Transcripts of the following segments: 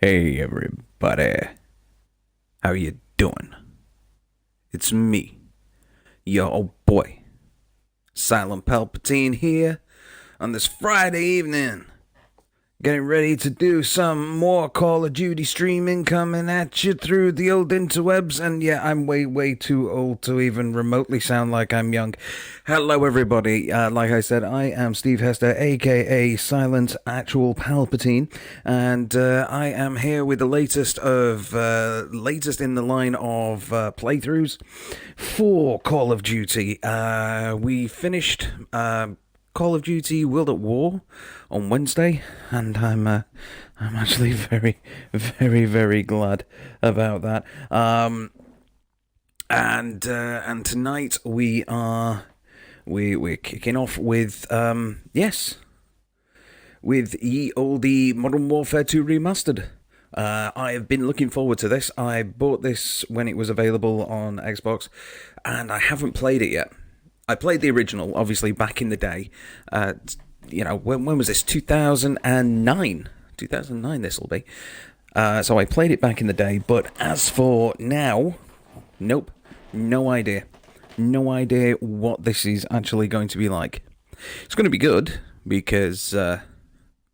Hey everybody, how you doing? It's me, your old boy, Silent Palpatine here on this Friday evening. Getting ready to do some more Call of Duty streaming coming at you through the old interwebs. And yeah, I'm way too old to even remotely sound like I'm young. Hello everybody, like I said, I am Steve Hester, aka Silent Actual Palpatine. And I am here with the latest in the line of playthroughs for Call of Duty. We finished Call of Duty World at War on Wednesday, and I'm actually very glad about that. And tonight we're kicking off with with ye olde Modern Warfare 2 Remastered. I have been looking forward to this. I bought this when it was available on Xbox, and I haven't played it yet. I played the original, obviously, back in the day. When was this? 2009. 2009 this will be. So I played it back in the day, but as for now, nope, no idea. No idea what this is actually going to be like. It's going to be good, because, the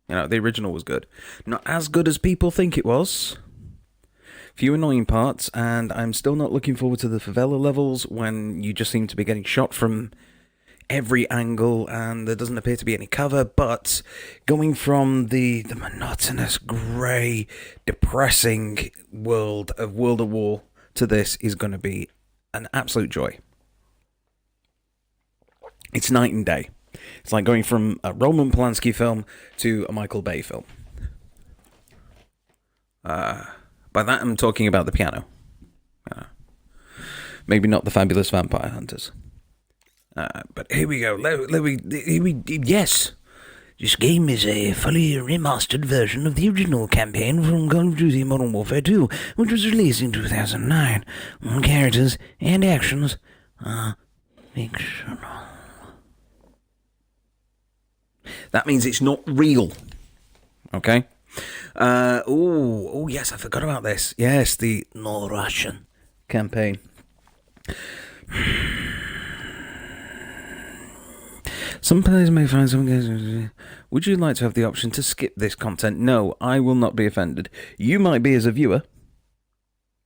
original was good. Not as good as people think it was. Few annoying parts, and I'm still not looking forward to the favela levels when you just seem to be getting shot from every angle and there doesn't appear to be any cover. But going from the monotonous, grey, depressing world of World of War to this is going to be an absolute joy. It's night and day. It's like going from a Roman Polanski film to a Michael Bay film. By that, I'm talking about the piano. Maybe not the Fabulous Vampire Hunters. But here we go. Yes! This game is a fully remastered version of the original campaign from Call of Duty Modern Warfare 2, which was released in 2009. All characters and actions are fictional. That means it's not real. Okay? Yes, I forgot about this. Yes, the No Russian campaign. Some players may find some games. Would you like to have the option to skip this content? No, I will not be offended. You might be as a viewer,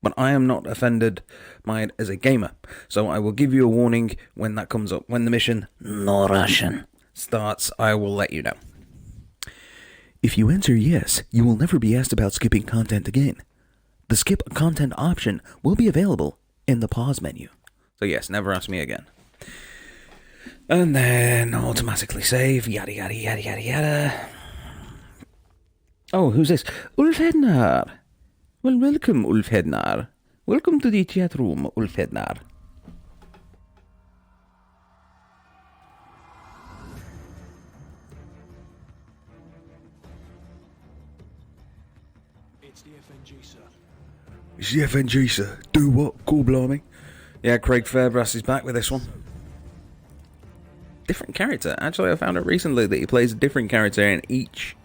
but I am not offended by it as a gamer. So I will give you a warning when that comes up. When the mission No Russian starts, I will let you know. If you answer yes, you will never be asked about skipping content again. The skip content option will be available in the pause menu. So yes, never ask me again. And then automatically save, yada yada yada yada yada. Oh, who's this? Ulf Hednar. Well, welcome, Ulf Hednar. Welcome to the chat room, Ulf Hednar. It's the FNG, sir. Do what? Cool, blimey. Yeah, Craig Fairbrass is back with this one. Different character. Actually, I found out recently that he plays a different character in each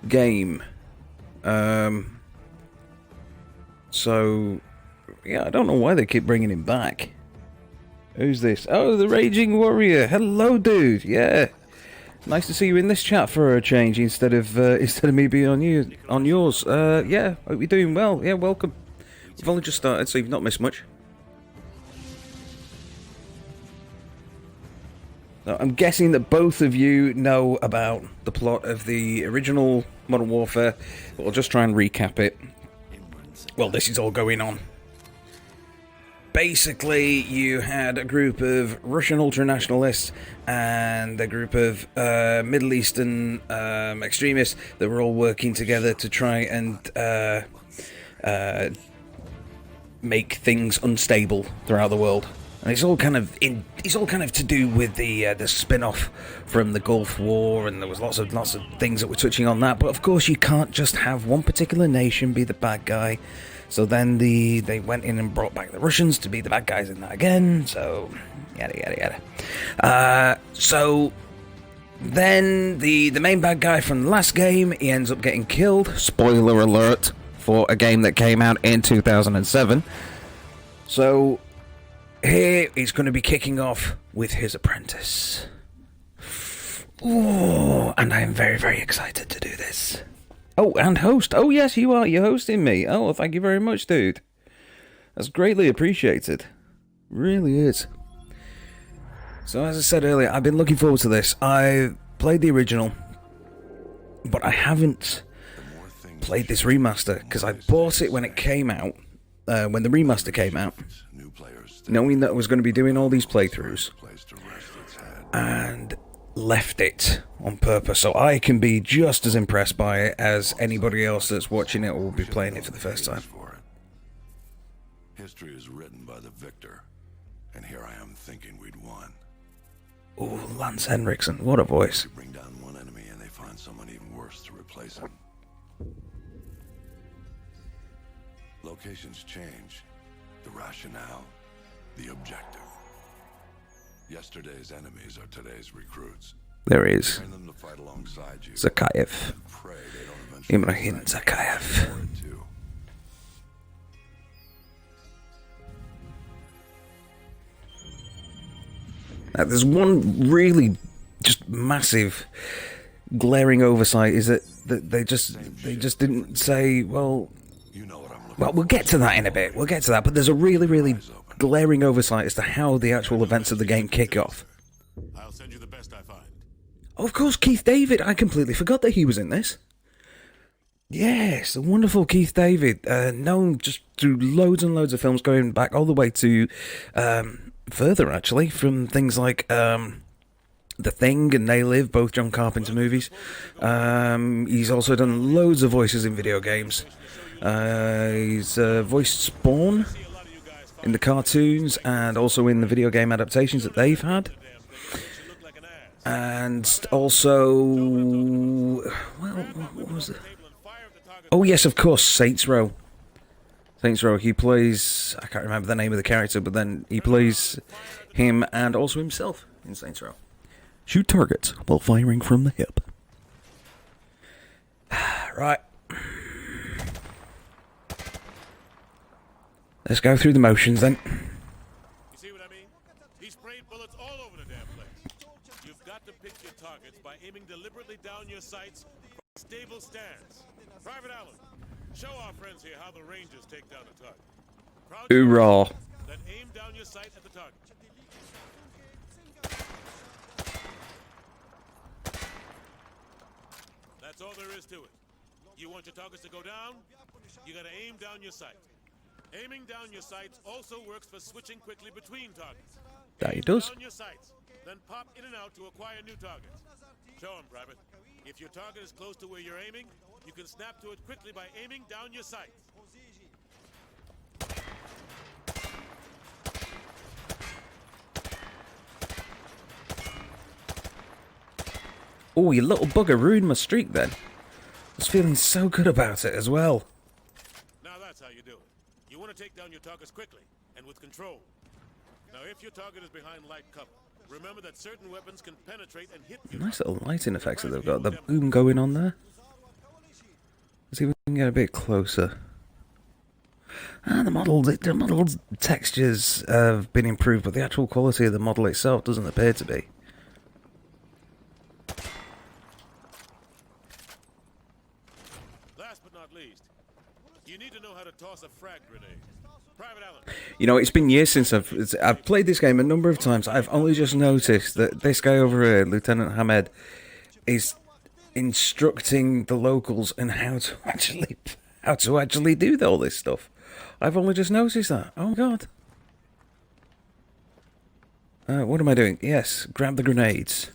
game. So, yeah, I don't know why they keep bringing him back. Who's this? Oh, the Raging Warrior. Hello, dude. Yeah. Nice to see you in this chat for a change instead of me being on yours. Yeah, hope you're doing well. Yeah, welcome. We've only just started, so you've not missed much. Now, I'm guessing that both of you know about the plot of the original Modern Warfare, but I'll just try and recap it. Well, this is all going on. Basically, you had a group of Russian ultranationalists and a group of Middle Eastern extremists that were all working together to try and make things unstable throughout the world. And it's all kind of to do with the spin-off from the Gulf War, and there was lots of things that were touching on that. But of course, you can't just have one particular nation be the bad guy. So then they went in and brought back the Russians to be the bad guys in that again. So yada yada yada. So then the main bad guy from the last game, he ends up getting killed. Spoiler alert for a game that came out in 2007. So here he's going to be kicking off with his apprentice. Oh, and I am very, very excited to do this. Oh, and host. Oh, yes, you are. You're hosting me. Oh, well, thank you very much, dude. That's greatly appreciated. Really is. So, as I said earlier, I've been looking forward to this. I played the original, but I haven't played this remaster, because I bought it when it came out, when the remaster came out, knowing that I was going to be doing all these playthroughs, and left it on purpose, so I can be just as impressed by it as anybody else that's watching it or will be playing it for the first time. History is written by the victor, and here I am thinking we'd won. Oh, Lance Henriksen, what a voice. You bring down one enemy and they find someone even worse to replace him. Locations change, the rationale, the objective. Yesterday's enemies are today's recruits. There is Train them to fight alongside you. Zackaev. Pray they don't eventually Ibrahim Zackaev. Now, there's one really just massive glaring oversight, is that they just didn't say, well, we'll get to that in a bit. We'll get to that, but there's a really, really glaring oversight as to how the actual events of the game kick off. I'll send you the best I find. Oh, of course, Keith David. I completely forgot that he was in this. Yes, the wonderful Keith David, known just through loads and loads of films, going back all the way to further, actually, from things like The Thing and They Live, both John Carpenter movies. He's also done loads of voices in video games. He's voiced Spawn in the cartoons and also in the video game adaptations that they've had. And also, well, what was it? Oh yes, of course, Saints Row. Saints Row, he plays, I can't remember the name of the character, but then he plays him and also himself in Saints Row. Shoot targets while firing from the hip. Right. Let's go through the motions then. You see what I mean? He sprayed bullets all over the damn place. You've got to pick your targets by aiming deliberately down your sights from a stable stance. Private Allen, show our friends here how the Rangers take down a target. Crouch, Hoorah. then aim down your sight at the target. That's all there is to it. You want your targets to go down? You gotta aim down your sight. Aiming down your sights also works for switching quickly between targets. That he does. Down your sights, then pop in and out to acquire new targets. Show him, Private. If your target is close to where you're aiming, you can snap to it quickly by aiming down your sights. Oh, you little bugger ruined my streak then. I was feeling so good about it as well. Now that's how you do it. You want to take down your targets quickly and with control. Now if your target is behind light cover, remember that certain weapons can penetrate and hit you. Nice little lighting effects that they've got. The boom going on there. Let's see if we can get a bit closer. The model textures have been improved, but the actual quality of the model itself doesn't appear to be. Last but not least, you need to know how to toss a frag grenade. Private Allen. You know, it's been years since I've played this game a number of times. I've only just noticed that this guy over here, Lieutenant Hamed, is instructing the locals on how to actually do all this stuff. I've only just noticed that. Oh God. What am I doing? Yes, grab the grenades.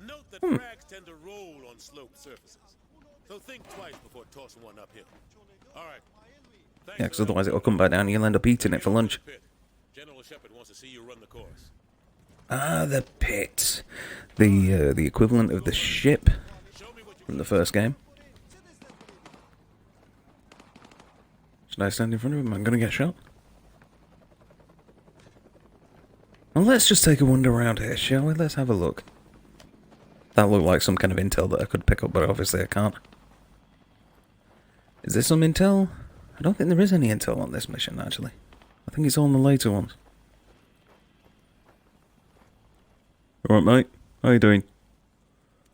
Note that frags tend to roll on sloped surfaces, so think twice before tossing one uphill. All right. Thanks Yeah, because otherwise it'll come back down and you'll end up eating it for lunch. General Shepard wants to see you run the course. Ah, the pit. The equivalent of the ship from the first game. Should I stand in front of him? I'm going to get shot. Well, let's just take a wander around here, shall we? Let's have a look. That looked like some kind of intel that I could pick up, but obviously I can't. Is there some intel? I don't think there is any intel on this mission, actually. I think it's all on the later ones. Alright, mate. How you doing?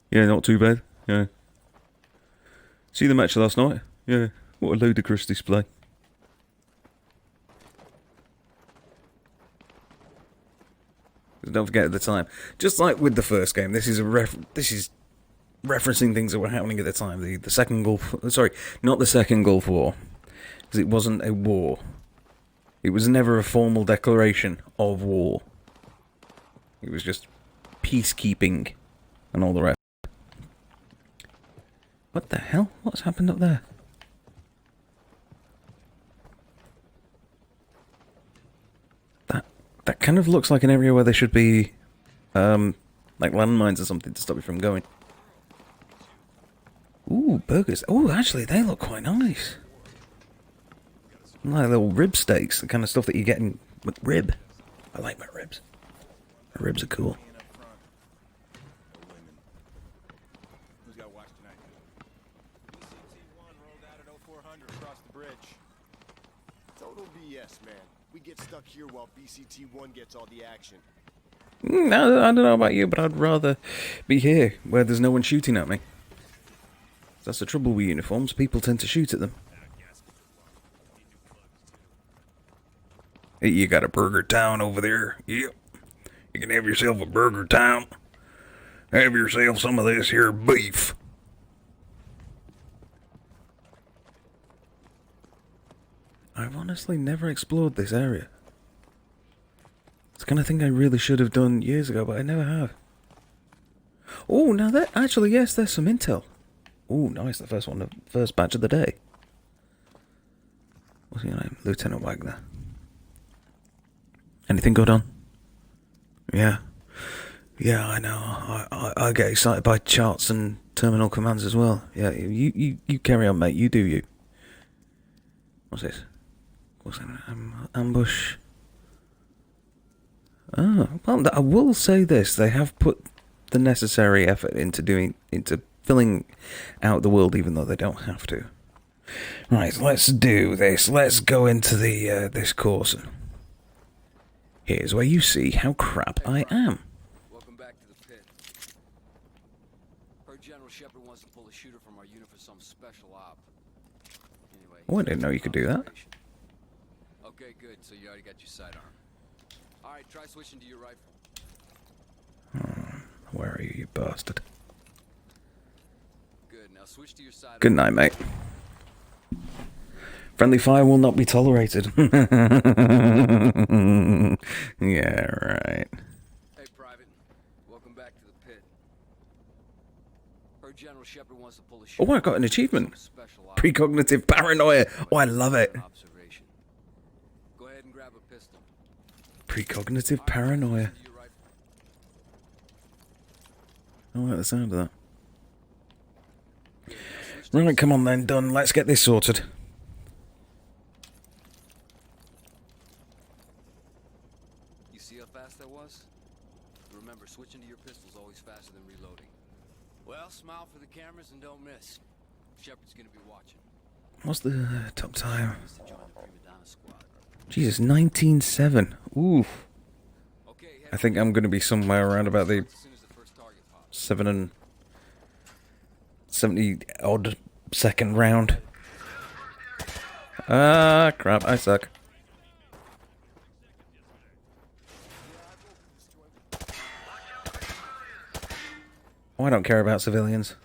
Yeah, not too bad. Yeah. See the match last night? Yeah. What a ludicrous display. Don't forget at the time. Just like with the first game, this is referencing things that were happening at the time. The second Gulf... Sorry, not the second Gulf War. Because it wasn't a war. It was never a formal declaration of war. It was just peacekeeping and all the rest. What the hell? What's happened up there? That kind of looks like an area where there should be, like landmines or something to stop you from going. Ooh, burgers. Oh, actually, they look quite nice. Like little rib steaks, the kind of stuff that you get in McRib. I like McRibs. McRibs are cool. Who's got watch tonight? BCT-1 rolled out at 0400 across the bridge. Total BS, man. We get stuck here while BCT-1 gets all the action. No, I don't know about you, but I'd rather be here, where there's no one shooting at me. That's the trouble with uniforms, people tend to shoot at them. Hey, you got a Burger Town over there? Yep. You can have yourself a Burger Town. Have yourself some of this here beef. I've honestly never explored this area. It's the kind of thing I really should have done years ago, but I never have. Oh, now that actually, yes, there's some intel. Oh, nice, the first batch of the day. What's your name? Lieutenant Wagner. Anything good on? Yeah. Yeah, I know. I get excited by charts and terminal commands as well. Yeah, you carry on, mate. You do you. What's this? What's that? Ambush. Oh, well, I will say this. They have put the necessary effort into filling out the world, even though they don't have to. Right, let's do this. Let's go into the this course. Here's where you see how crap I am. Welcome back to the pit. Heard General Shepard wants to pull a shooter from our unit for some special op. Anyway, Oh, I didn't know you could do that. Okay, good. So you already got your sidearm. All right, try switching to your rifle. Where are you, you bastard? Good. Now switch to your sidearm. Good night, mate. Friendly fire will not be tolerated. Yeah, right. Hey, Private. Welcome back to the pit. Heard General Shepard wants to pull a shooter. Oh, I got an achievement. for some special op. Precognitive paranoia. Oh, I love it. Observation. Go ahead and grab a pistol. Precognitive All right, try paranoia. switching to your rifle. I like the sound of that. Good, now switch to Right, come on then, done. Let's get this sorted. You see how fast that was? Remember, switching to your pistol's always faster than reloading. Well, smile for the cameras and don't miss. Shepard's gonna be watching. What's the top time? He's to join the Prima Donna squad. Jesus, 19.7. Oof. Okay, I think I'm going to be somewhere around about the as soon as the first target pops. 7 and 70 odd second round. Ah, crap, I suck. Oh, I don't care about civilians.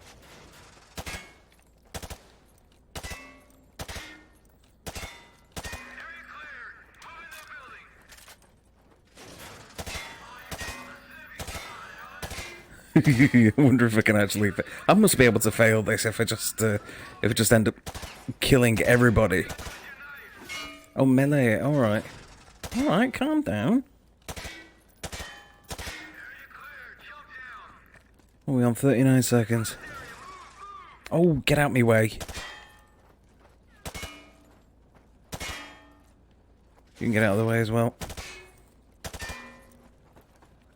I wonder if I can actually. I must be able to fail this if I just end up killing everybody. Oh, melee. All right, calm down. Oh, we're on 39 seconds. Oh, get out me way. You can get out of the way as well.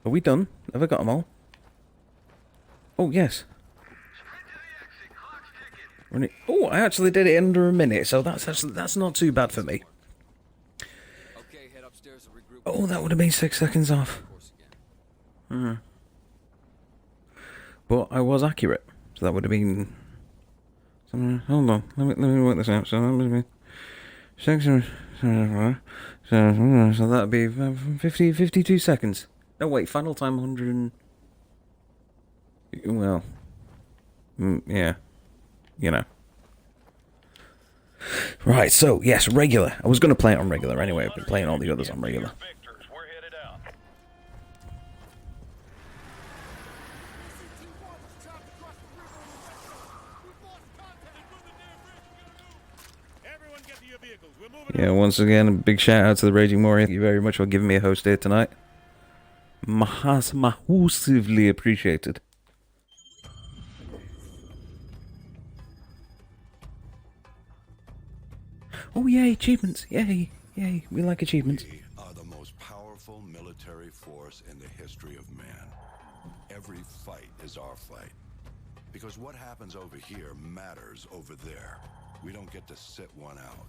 Are we done? Have I got them all? Oh, yes. Oh, I actually did it in under a minute, so that's not too bad for me. Okay, head upstairs and regroup. Oh, that would have been 6 seconds off. Course again. But I was accurate, so that would have been. Hold on, let me work this out. So that would be 6. So that'd be 52 seconds. No, wait, final time 100. Well, yeah, you know. Right, so yes, regular. I was going to play it on regular anyway. I've been playing all the others on regular. Everyone get to your vehicles. We're moving Yeah, once again, a big shout out to the Raging Warrior. Thank you very much for giving me a host here tonight. Massively appreciated. Oh, yay, achievements. Yay, yay. We like achievements. We are the most powerful military force in the history of man. Every fight is our fight. Because what happens over here matters over there. We don't get to sit one out.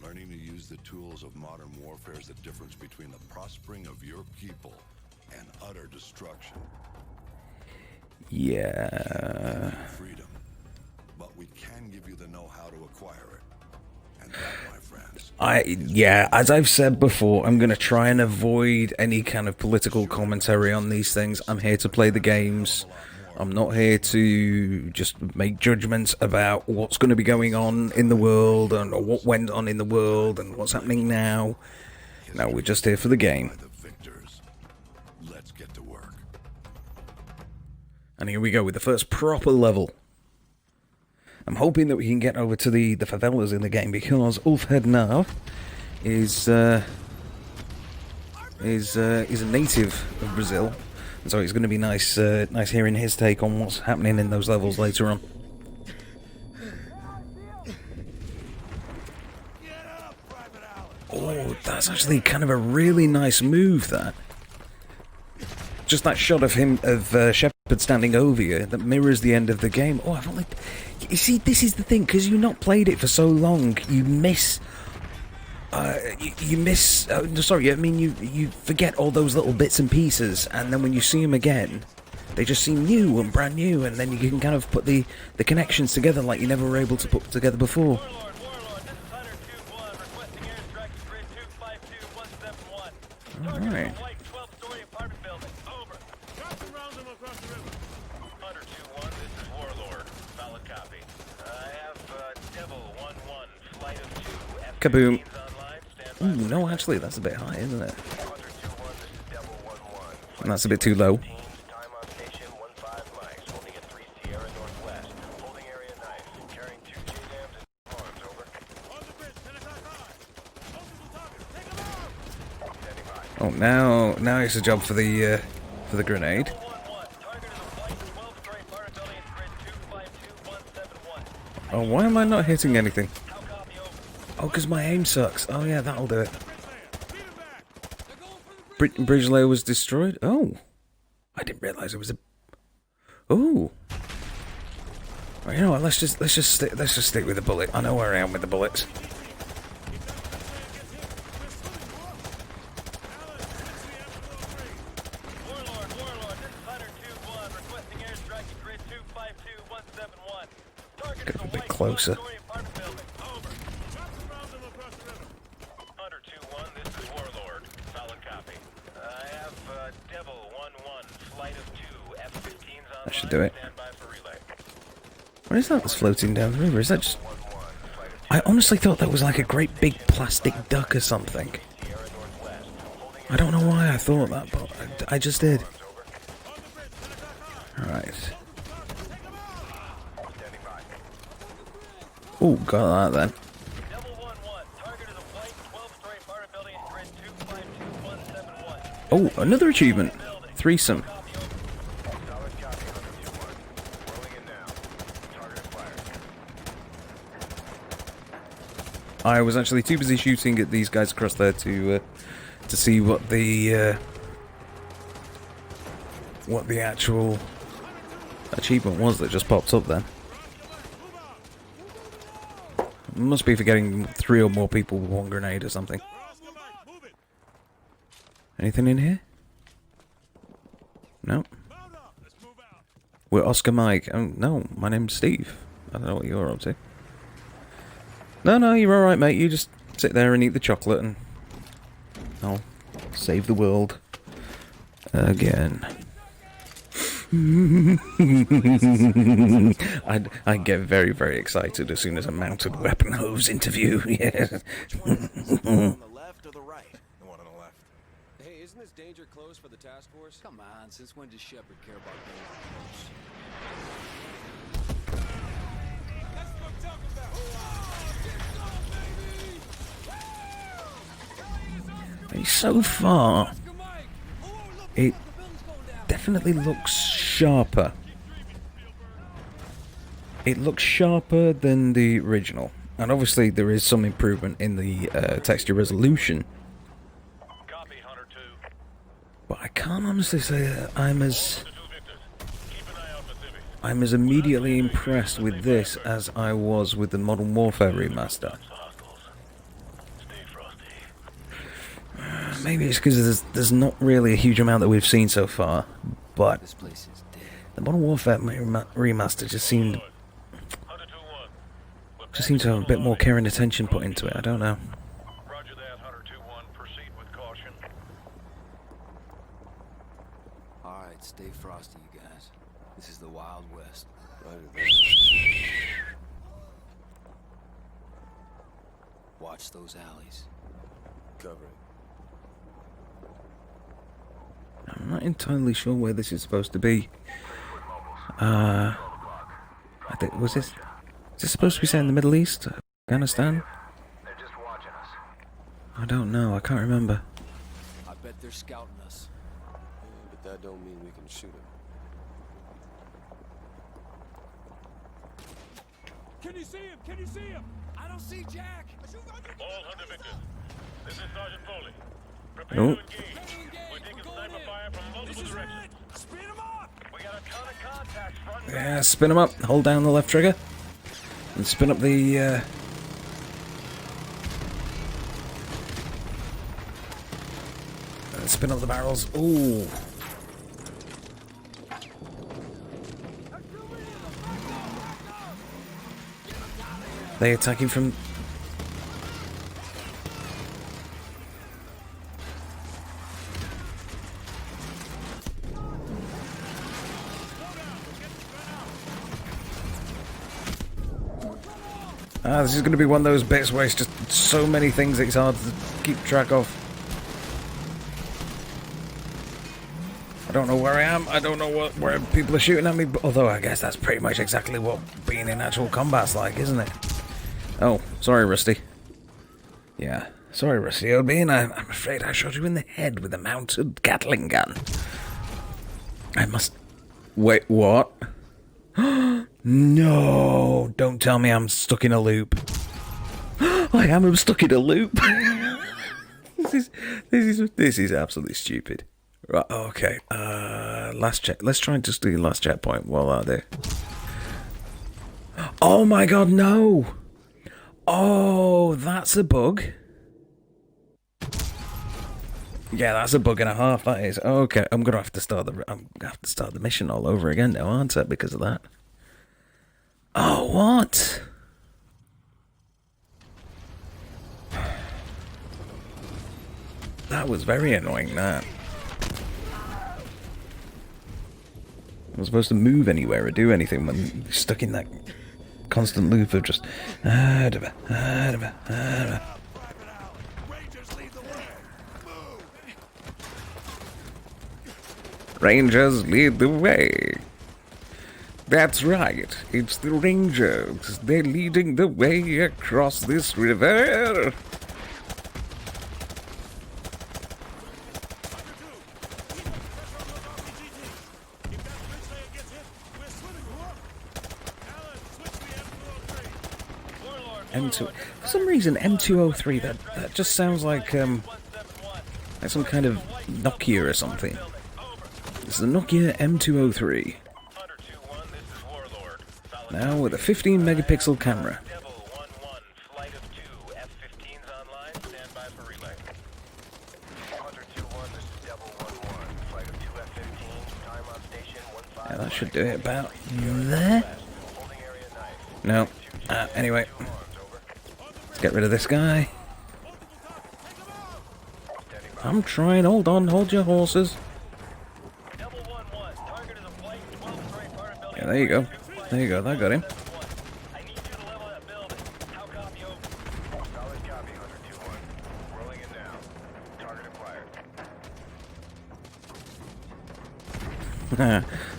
Learning to use the tools of modern warfare is the difference between the prospering of your people and utter destruction. Yeah. Freedom. But we can give you the know-how to acquire it. And that, my friends, Yeah, as I've said before, I'm going to try and avoid any kind of political commentary on these things. I'm here to play the games. I'm not here to just make judgments about what's going to be going on in the world and or what went on in the world and what's happening now. No, we're just here for the game. the victors. Let's get to work. And here we go with the first proper level. I'm hoping that we can get over to the favelas in the game because Ulfhed now is a native of Brazil. And so it's going to be nice hearing his take on what's happening in those levels later on. Oh, that's actually kind of a really nice move, that. Just that shot of him, of Shepard standing over you, that mirrors the end of the game. Oh, I've only... You see, this is the thing, because you've not played it for so long, you miss... you forget all those little bits and pieces, and then when you see them again, they just seem new and brand new, and then you can kind of put the connections together like you never were able to put together before. Alright. Kaboom. Ooh, no, actually, that's a bit high, isn't it? And that's a bit too low. Oh, now it's a job for the grenade. Oh, why am I not hitting anything? Oh, because my aim sucks. Oh, yeah, that'll do it. Bridge layer was destroyed? Oh. I didn't realise it was a... Oh. Well, you know what, let's just stick with the bullet. I know where I am with the bullets. Get a bit closer. That should do it. What is that that's floating down the river? Is that just... I honestly thought that was like a great big plastic duck or something. I don't know why I thought that, but I just did. Alright. Oh, got that then. Oh, another achievement. Threesome. I was actually too busy shooting at these guys across there to see what the what the actual achievement was that just popped up then. It must be for getting 3 or more people with 1 grenade or something. Anything in here? No. We're Oscar Mike. Oh, no, my name's Steve. I don't know what you're up to. No, you're alright, mate. You just sit there and eat the chocolate and I'll save the world again. I get very, very excited as soon as a mounted weapon hoves into view. Yeah. On the left or the right? The one on the left. Hey, isn't this danger close for the task force? Come on, since when does Shepard care about danger close? That's what I'm talking about. It's so far, it definitely looks sharper. It looks sharper than the original. And obviously there is some improvement in the texture resolution. Copy, Hunter 2. But I can't honestly say that I'm as Keep an eye out for civvies. I'm as immediately impressed with this as I was with the Modern Warfare Remaster. Maybe it's because there's not really a huge amount that we've seen so far, but This place is dead. the Modern Warfare Remaster just seemed to have a bit more care and attention put into it. I don't know. Roger that, Hunter 2-1. Proceed with caution. Alright, stay frosty, you guys. This is the Wild West. Watch those alleys. Cover it. I'm not entirely sure where this is supposed to be. Was this? Is this supposed to be set in the Middle East? Afghanistan? They're just watching us. I don't know. I can't remember. I bet they're scouting us. Yeah, but that don't mean we can shoot him. Can you see him? Can you see him? I don't see Jack. All Hunter Victor. This is Sergeant Foley. Prepare Oh. to engage. We're taking sniper fire from multiple directions. Speed him up. We got a ton of contacts front and Yeah, spin them up. Hold down the left trigger. And spin up the... spin up the barrels. Ooh. They attacking from... this is going to be one of those bits where it's just so many things it's hard to keep track of. I don't know where I am. I don't know where people are shooting at me. But although I guess that's pretty much exactly what being in actual combat's like, isn't it? Oh, sorry, Rusty. Yeah, sorry, Rusty. I'm afraid I shot you in the head with a mounted Gatling gun. I must... Wait, what? No! Don't tell me I'm stuck in a loop. I'm stuck in a loop. This is absolutely stupid. Right, okay. Last check. Let's try and just do the last checkpoint while out there. Oh my god, no! Oh, that's a bug. Yeah, that's a bug and a half. That is okay. I'm gonna have to start the mission all over again now, aren't I? Because of that. Oh, what? That was very annoying. That. I'm not supposed to move anywhere or do anything when you're stuck in that constant loop of just. Rangers lead the way. That's right. It's the Rangers. They're leading the way across this river. M2. For some reason, M203. That just sounds like some kind of Nokia or something. It's the Nokia M203. Now with a 15 megapixel camera. Yeah, that should do it about there. No. Anyway. Let's get rid of this guy. I'm trying. Hold on. Hold your horses. Yeah, there you go. There you go. That got him.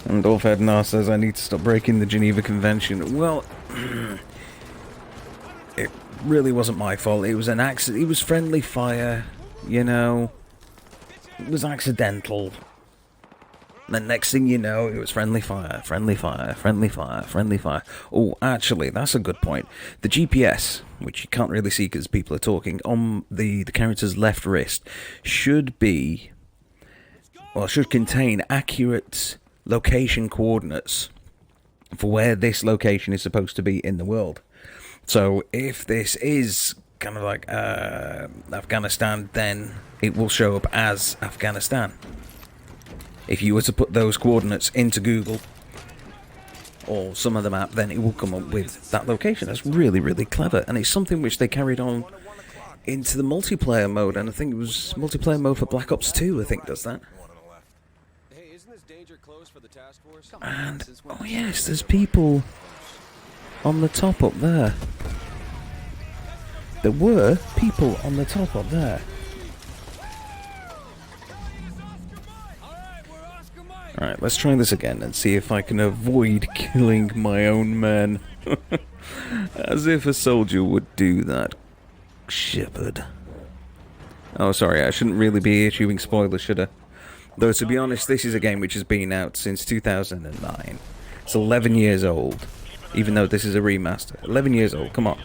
And Dolph Ednar says I need to stop breaking the Geneva Convention. Well, it really wasn't my fault. It was an accident. It was friendly fire, you know. It was accidental. And the next thing you know, it was friendly fire, friendly fire, friendly fire, friendly fire. Oh, actually, that's a good point. The GPS, which you can't really see because people are talking, on the character's left wrist should be, well, should contain accurate location coordinates for where this location is supposed to be in the world. So if this is kind of like Afghanistan, then it will show up as Afghanistan. If you were to put those coordinates into Google or some of the map, then it will come up with that location. That's really, really clever. And it's something which they carried on into the multiplayer mode. And I think it was multiplayer mode for Black Ops 2, I think, does that. Hey, isn't this danger close for the task force? And, oh yes, there's people on the top up there. There were people on the top up there. Alright, let's try this again and see if I can avoid killing my own men. As if a soldier would do that. Shepard. Oh, sorry, I shouldn't really be issuing spoilers, should I? Though, to be honest, this is a game which has been out since 2009. It's 11 years old. Even though this is a remaster. 11 years old, come on.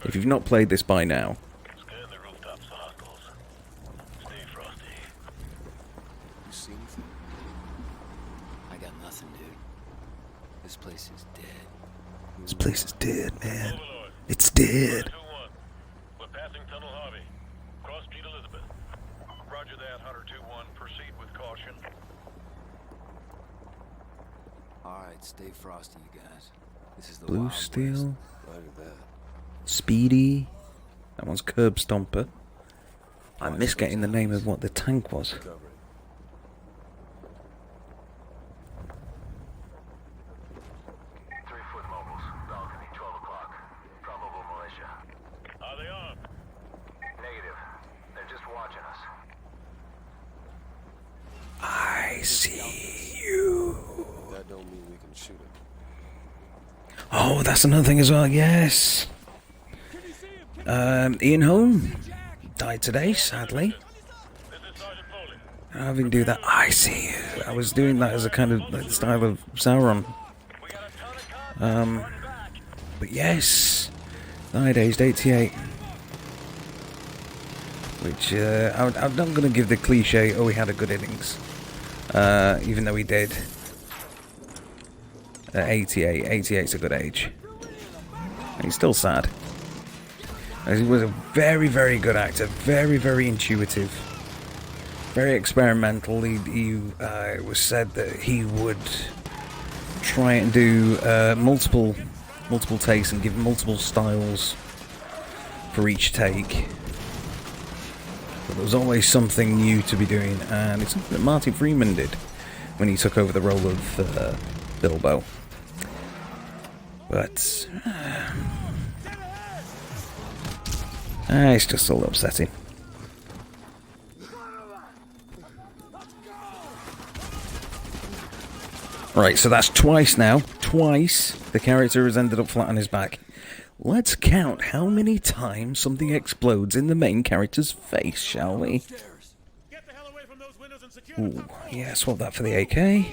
If you've not played this by now... This place is dead, man. It's dead. We're passing Tunnel Harvey. Cross Street Elizabeth. Roger that, Hunter 2-1. Proceed with caution. Alright, stay frosty, you guys. This is the Blue Wild Steel. West. Roger that. Speedy. That one's Curb Stomper. I miss getting the name of what the tank was. 3-foot mobiles. Balcony, 12 o'clock. Probable militia. Are they armed? Negative. They're just watching us. I see you. That don't mean we can shoot him. Oh, that's another thing as well, yes. Ian Holm died today, sadly. Having do that, I see you. I was doing that as a kind of like, style of Sauron. But yes, died aged 88. Which, I'm not going to give the cliche, oh, he had a good innings. Even though he did. 88. 88's a good age. And he's still sad. He was a very, very good actor. Very, very intuitive. Very experimental. He was said that he would try and do multiple takes and give multiple styles for each take. But there was always something new to be doing, and it's something that Martin Freeman did when he took over the role of Bilbo. But it's just a little upsetting. Right, so that's twice now. Twice the character has ended up flat on his back. Let's count how many times something explodes in the main character's face, shall we? Get the hell away from those windows and secure the Ooh, yeah, swap that for the AK.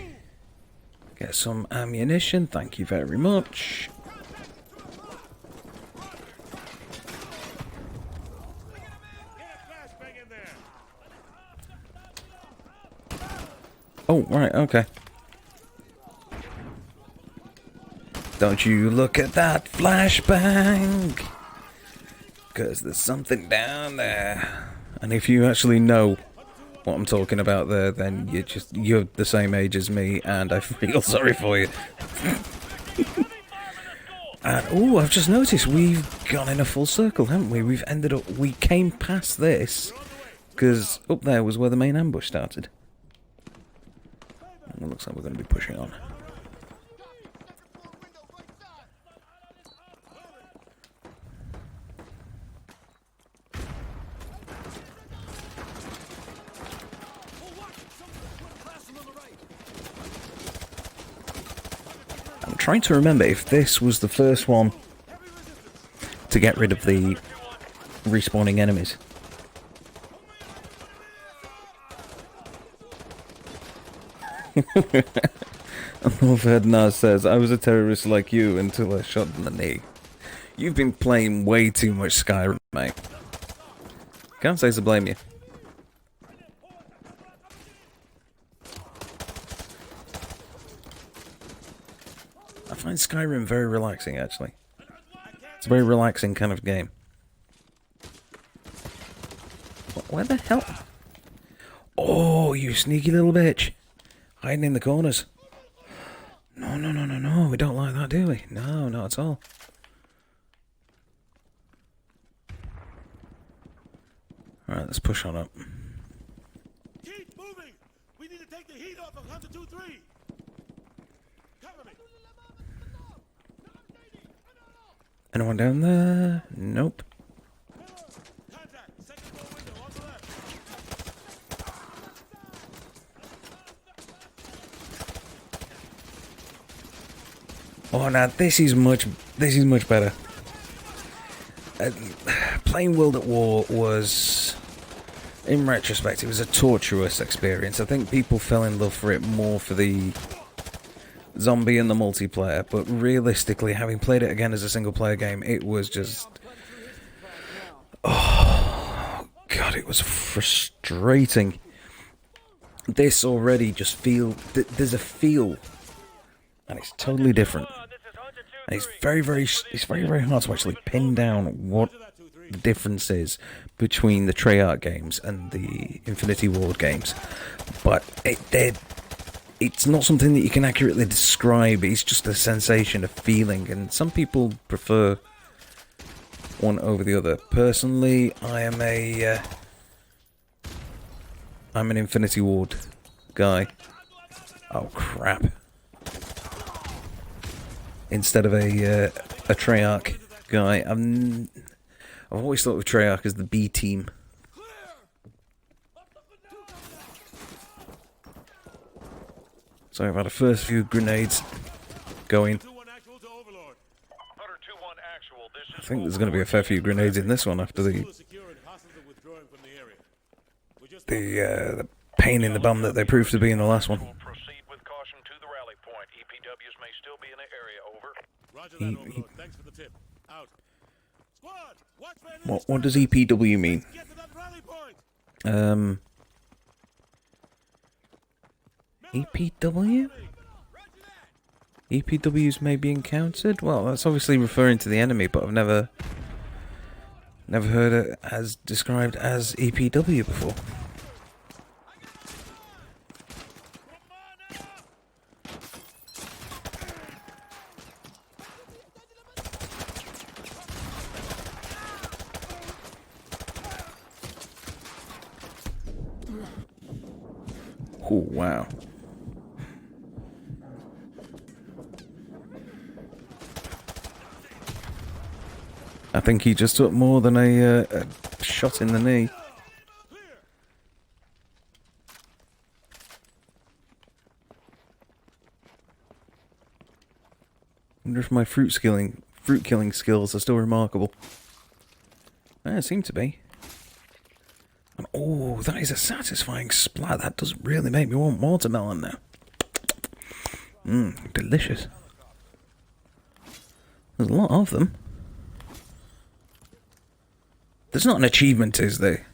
Get some ammunition, thank you very much. Get a flashbang in there. Oh, right, okay. Don't you look at that flashbang, 'cause there's something down there. And if you actually know what I'm talking about there, then you're the same age as me, and I feel sorry for you. And oh, I've just noticed we've gone in a full circle, haven't we? We came past this, because up there was where the main ambush started. And it looks like we're going to be pushing on. I'm trying to remember if this was the first one to get rid of the respawning enemies. Naz says, I was a terrorist like you until I shot in the knee. You've been playing way too much Skyrim, mate. Can't say to blame you. I find Skyrim very relaxing, actually. It's a very relaxing kind of game. Where the hell? Oh, you sneaky little bitch. Hiding in the corners. No, no, no, no, no. We don't like that, do we? No, not at all. Alright, let's push on up. Keep moving! We need to take the heat off of Hunter 2-3! Cover me! Anyone down there? Nope. Contact! Second floor window on the left! Oh, now this is much better. Playing World at War was, in retrospect, it was a torturous experience. I think people fell in love for it more for the zombie and the multiplayer, but realistically, having played it again as a single-player game, it was just... Oh, God, it was frustrating. This already just there's a feel, and it's totally different. And it's very, very hard to actually pin down what the difference is between the Treyarch games and the Infinity Ward games. But it's not something that you can accurately describe. It's just a sensation, a feeling, and some people prefer one over the other. Personally, I'm an Infinity Ward guy. Oh crap! Instead of a Treyarch guy, I've always thought of Treyarch as the B team. So I've had a first few grenades going. I think there's going to be a fair few grenades in this one after the pain in the bum that they proved to be in the last one. Proceed with caution to the rally point. EPWs may still be in the area. Over. Roger that, Overlord. Thanks for the tip. Out. Squad, watch What does EPW mean? Get to that rally point. EPW? EPWs may be encountered? Well, that's obviously referring to the enemy, but I've never heard it as described as EPW before. Oh, wow. I think he just took more than a shot in the knee. I wonder if my fruit killing skills are still remarkable. They seem to be. And oh, that is a satisfying splat. That does really make me want watermelon now. Mmm, delicious. There's a lot of them. There's not an achievement, is there?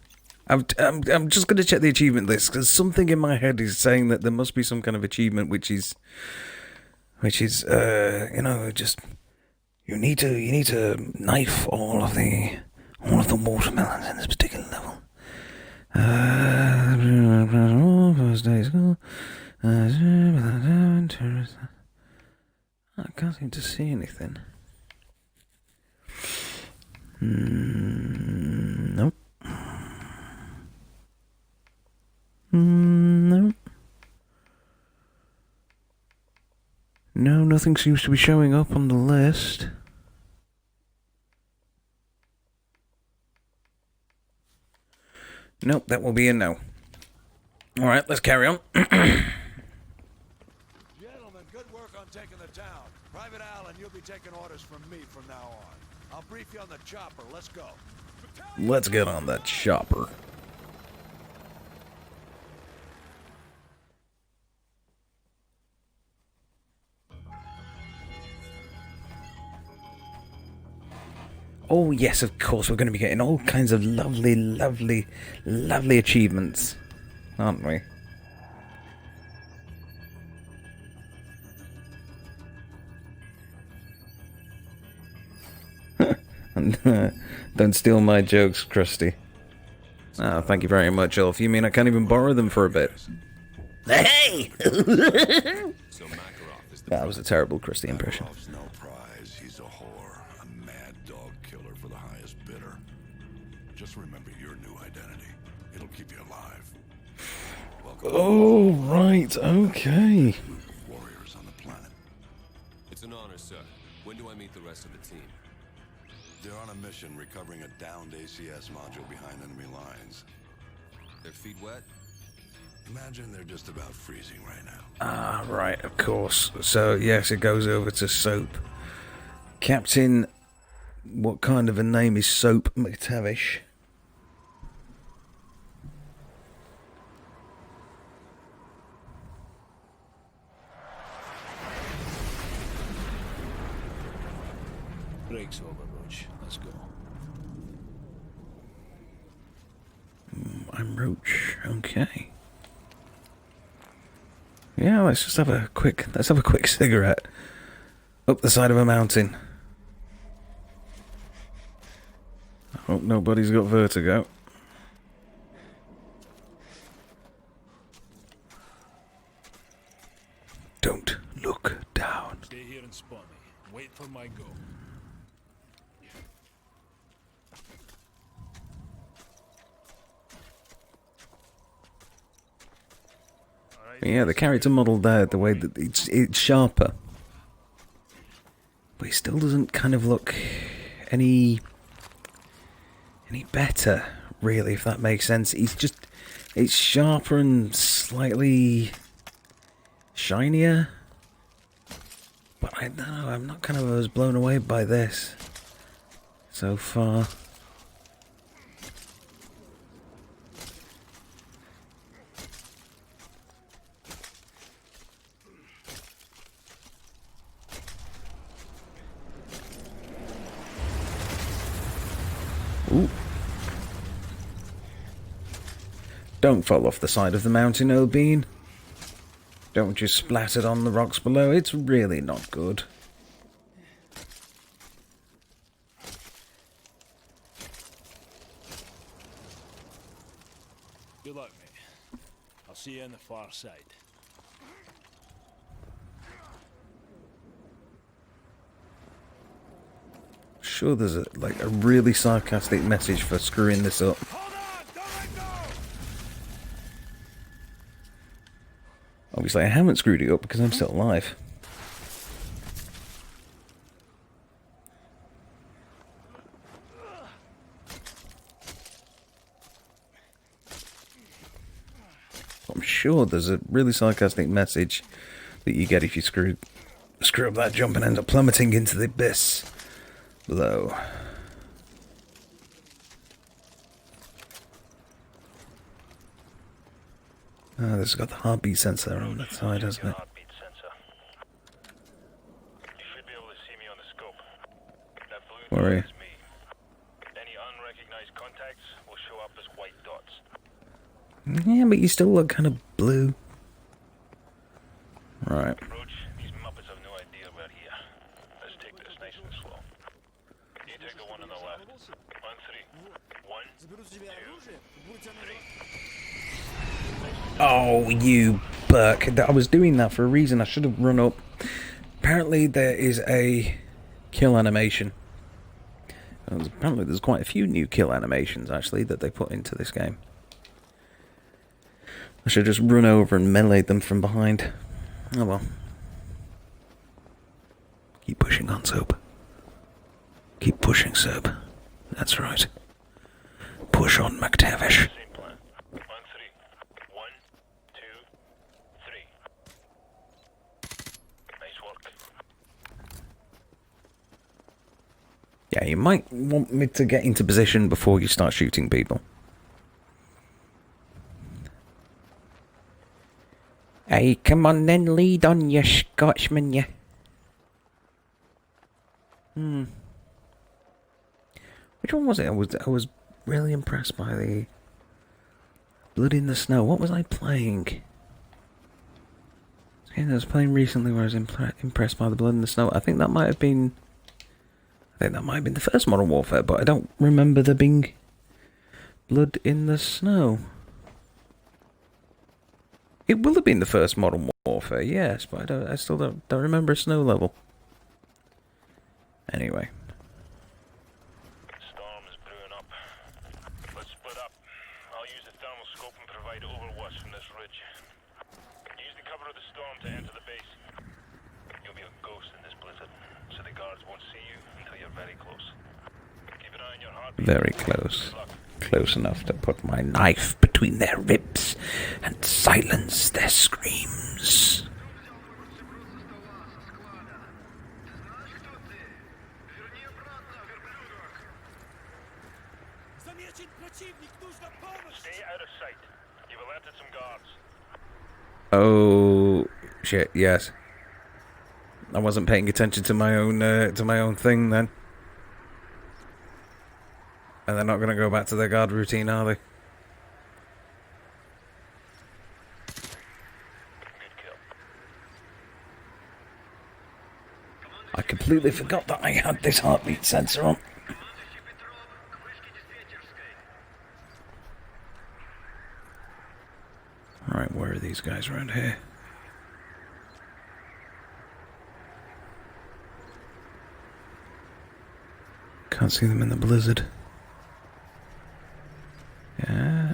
I'm just going to check the achievement list because something in my head is saying that there must be some kind of achievement which is just you need to knife all of the watermelons in this particular level. First day school. I can't seem to see anything. Nope. No. No, nothing seems to be showing up on the list. Nope, that will be a no. Alright, let's carry on. Gentlemen, good work on taking the town. Private Allen, you'll be taking orders from me from now on. I'll brief you on the chopper. Let's go. Let's get on that chopper. Oh yes, of course, we're going to be getting all kinds of lovely, lovely, lovely achievements, aren't we? Don't steal my jokes, Krusty. Ah, thank you very much, Ulf. You mean I can't even borrow them for a bit? Hey! That was a terrible Krusty impression. Makarov's no prize. He's a whore, a mad dog killer for the highest bidder. Just remember your new identity. It'll keep you alive. Welcome. Oh, right, okay. Warriors on the planet. It's an honor, sir. When do I meet the rest of the team? They're on a mission recovering a downed ACS module behind enemy lines. Their feet wet? Imagine they're just about freezing right now. Ah, right, of course. So, yes, it goes over to Soap. Captain, what kind of a name is Soap McTavish? Break's over, Roach. Let's go. I'm Roach. Okay. Yeah, let's just have a quick cigarette up the side of a mountain. I hope nobody's got vertigo. Don't look down. Stay here and spot me. Wait for my go. Yeah, the character model there, the way that it's sharper. But he still doesn't kind of look any better, really, if that makes sense. It's sharper and slightly shinier. But I don't know, I'm not kind of as blown away by this so far. Ooh. Don't fall off the side of the mountain, O'Bean. Don't just splatter on the rocks below. It's really not good. Good luck, mate. I'll see you on the far side. Sure, there's a really sarcastic message for screwing this up. Hold on! Don't let go! Obviously, I haven't screwed it up because I'm still alive. I'm sure there's a really sarcastic message that you get if you screw up that jump and end up plummeting into the abyss below. Ah, this has got the heartbeat sensor on that side, hasn't it? Heartbeat sensor. You should be able to see me on the scope. That blue Where are you? dot is me. Any unrecognized contacts will show up as white dots. but you still look kind of blue. Right. Roach, these Muppets have no idea we're here. Let's take this nice and slow. You take the one on the left. On three. 1, 2, 3. Oh, you Burke. I was doing that for a reason. I should have run up. Apparently there is a kill animation. Apparently there's quite a few new kill animations, actually, that they put into this game. I should just run over and melee them from behind. Oh well. Keep pushing on, Soap. Keep pushing, Soap. That's right. Push on, McTavish. Same plan. On 3. 1, 2, 3. Nice work. Yeah, you might want me to get into position before you start shooting people. Hey, come on then, lead on, you Scotchman, you. Which one was it? I was really impressed by the Blood in the Snow. What was I playing? It's a game I was playing recently where I was impressed by the Blood in the Snow. I think that might have been the first Modern Warfare, but I don't remember there being Blood in the Snow. It will have been the first Modern Warfare, yes, but I still don't remember a snow level. Anyway. Storm is brewing up. Let's split up. I'll use the thermal scope and provide overwatch from this ridge. Use the cover of the storm to enter the base. You'll be a ghost in this blizzard, so the guards won't see you until you're very close. Keep an eye on your heartbeat. Very close. Close enough to put my knife between their ribs and silence their screams. Stay out of sight. You've alerted some guards. Oh shit! Yes, I wasn't paying attention to my own thing then. And they're not going to go back to their guard routine, are they? Good kill. I completely forgot that I had this heartbeat sensor on. Right, where are these guys around here? Can't see them in the blizzard. Yeah,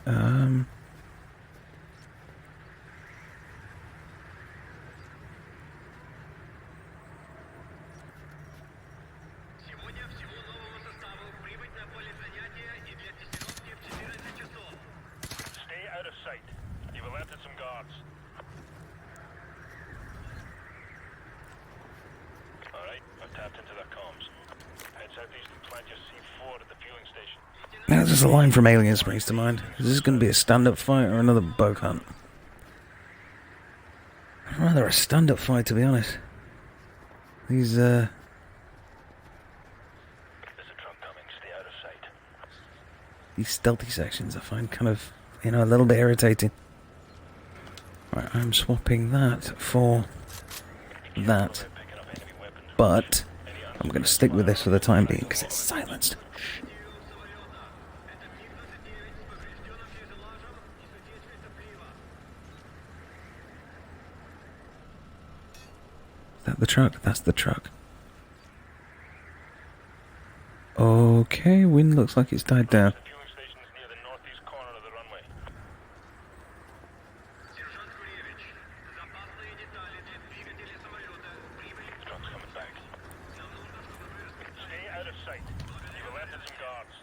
Stay out of sight. You've alerted some guards. Alright, I've tapped into their comms. Head southeast and plant your C4 at the fueling station. now there's a line from Alien springs to mind. Is this going to be a stand-up fight or another bug hunt? I'd rather a stand-up fight, to be honest. These, There's a truck coming. Stay out of sight. these stealthy sections I find kind of, a little bit irritating. Right, I'm swapping that for that. But I'm going to stick with this for the time being because it's silenced. Is that the truck? That's the truck. Okay, wind looks like it's died down. The fueling station is near the northeast corner of the runway. The truck's coming back. Stay out of sight. You've alerted some guards.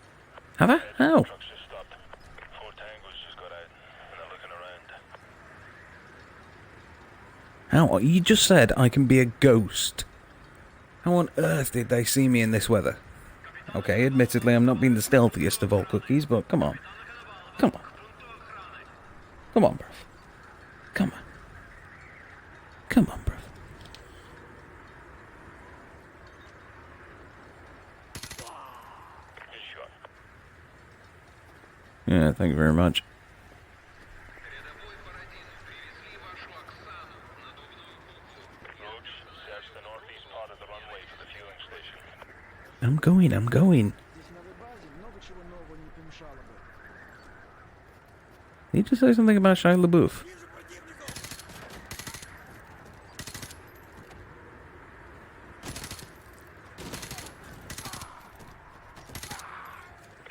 Have I? How? The truck's just stopped. 4 tangos just got out, and they're looking around. How? You just said I can be a ghost. How on earth did they see me in this weather? Okay, admittedly, I'm not being the stealthiest of all cookies, but come on. Come on. Come on, bruv. Come on. Come on, bruv. Good shot. Yeah, thank you very much. I'm going. Did you say something about Shia LaBeouf?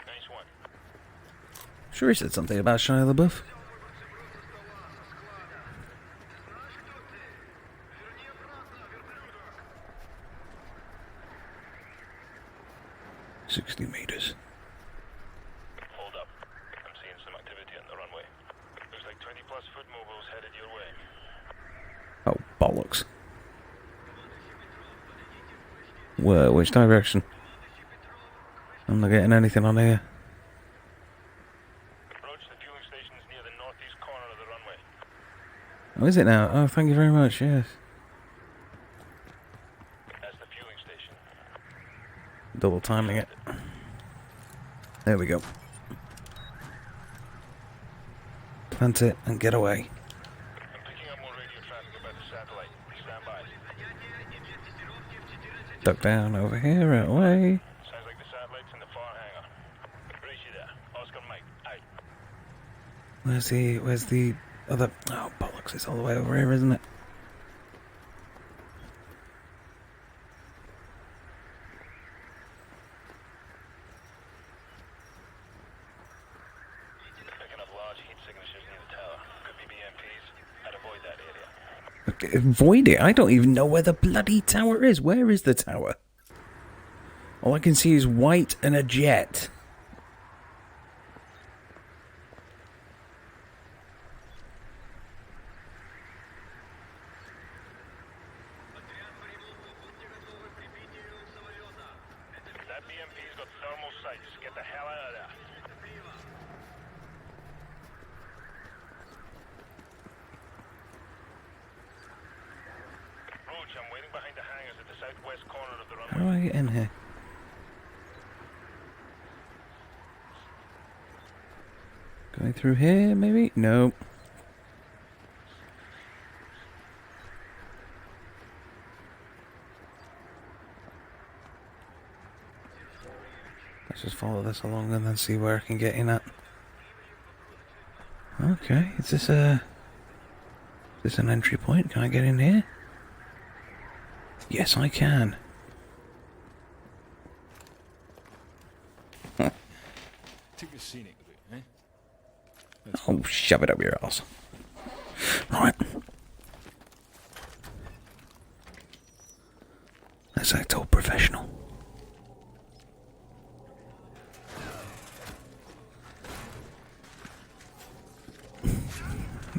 Nice one. Sure he said something about Shia LaBeouf. $60 meters. Hold up. I'm seeing some activity on the runway. Looks like 20-plus foot mobiles headed your way. Oh, bollocks. Where? Which direction? I'm not getting anything on here. Approach the fueling station's near the northeast corner of the runway. Oh, is it now? Oh, thank you very much, yes. That's the fueling station. Double timing it. There we go. Plant it and get away. I'm picking up more radio traffic about the satellite. Stand by. Duck down over here, right away. Sounds like the satellite's in the far hangar. Brace you there. Oscar Mike, out. Where's the other... Oh, bollocks, it's all the way over here, isn't it? Picking up large heat signatures near the tower. Could be BMPs. I'd avoid that area. Okay, avoid it. I don't even know where the bloody tower is. Where is the tower? All I can see is white and a jet. That BMP's got thermal sights. Get the hell out of there. Roach, I'm waiting behind the hangars at the southwest corner of the runway. How do I get in here? Going through here, maybe? No. Let's just follow this along and then see where I can get in at. Okay, is this an entry point? Can I get in here? Yes, I can. Took a scenic route, eh? Oh, shove it up your ass. Right. Let's act all professional.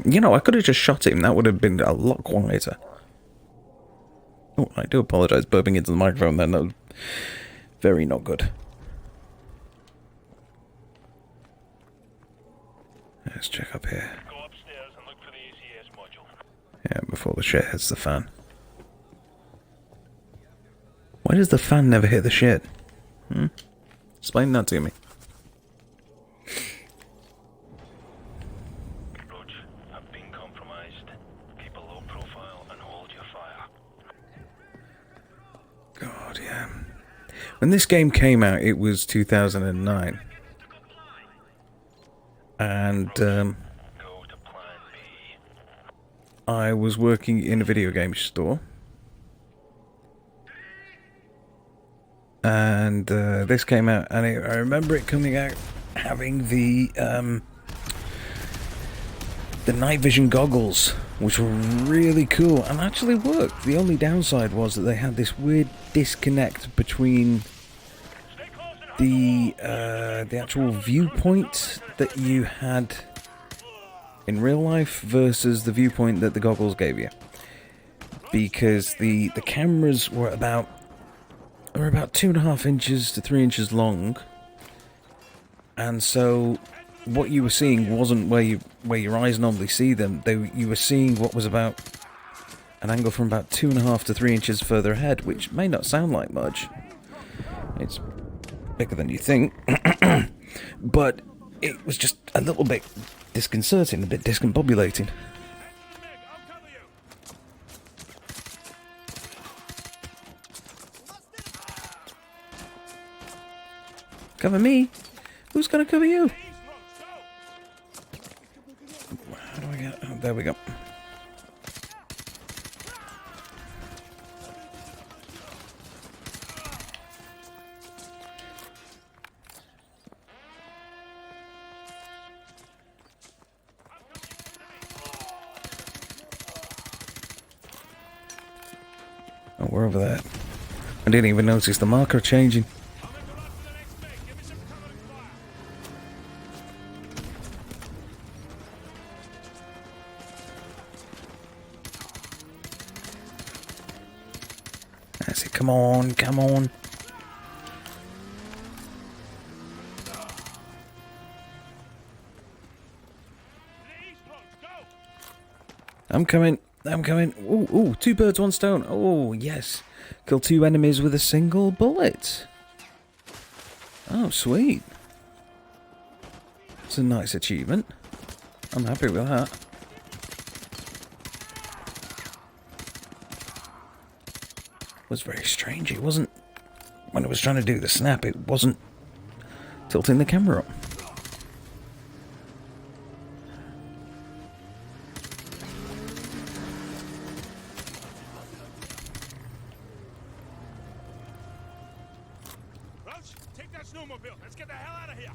You know, I could have just shot him. That would have been a lot quieter. Oh, I do apologise, burping into the microphone then. That was very not good. Let's check up here. Go upstairs and look for the ACS module. Yeah, before the shit hits the fan. Why does the fan never hit the shit? Explain that to me. Roach, I've been compromised. Keep a low profile and hold your fire. God, yeah. When this game came out, it was 2009. And Go to plan B. I was working in a video game store. And this came out, and I remember it coming out having the night vision goggles, which were really cool and actually worked. The only downside was that they had this weird disconnect between the actual viewpoint that you had in real life versus the viewpoint that the goggles gave you, because the cameras were about 2.5 inches to 3 inches long, and so what you were seeing wasn't where your eyes normally see them. You were seeing what was about an angle from about 2.5 to 3 inches further ahead, which may not sound like much. It's bigger than you think, but it was just a little bit disconcerting, a bit discombobulating. Cover me? Who's gonna cover you? How do I get... Oh, there we go. Oh, we're over there. I didn't even notice the marker changing. That's it. Come on, come on. I'm coming. I'm coming. Ooh, ooh, 2 birds, 1 stone. Oh, yes. Kill 2 enemies with a single bullet. Oh, sweet. It's a nice achievement. I'm happy with that. It was very strange. It wasn't... When I was trying to do the snap, it wasn't tilting the camera up.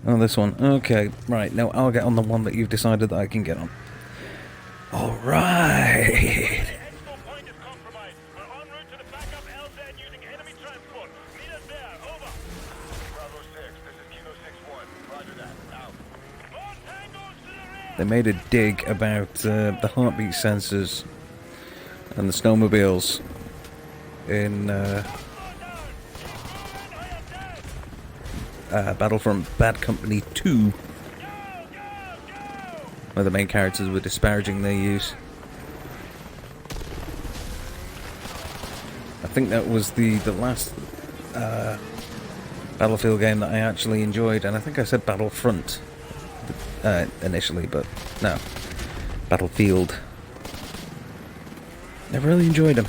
Oh, this one. Okay, right. Now I'll get on the one that you've decided that I can get on. Alright. They made a dig about the heartbeat sensors and the snowmobiles in Battlefront Bad Company 2, where the main characters were disparaging their use. I think that was the last Battlefield game that I actually enjoyed, and I think I said Battlefront initially, but no, Battlefield. Never really enjoyed them.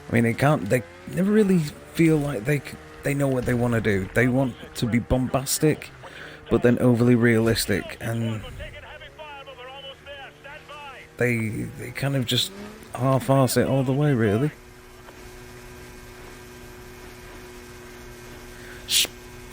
I mean, they never really feel like they know what they want to do. They want to be bombastic, but then overly realistic, and they kind of just half-arse it all the way, really. Speed!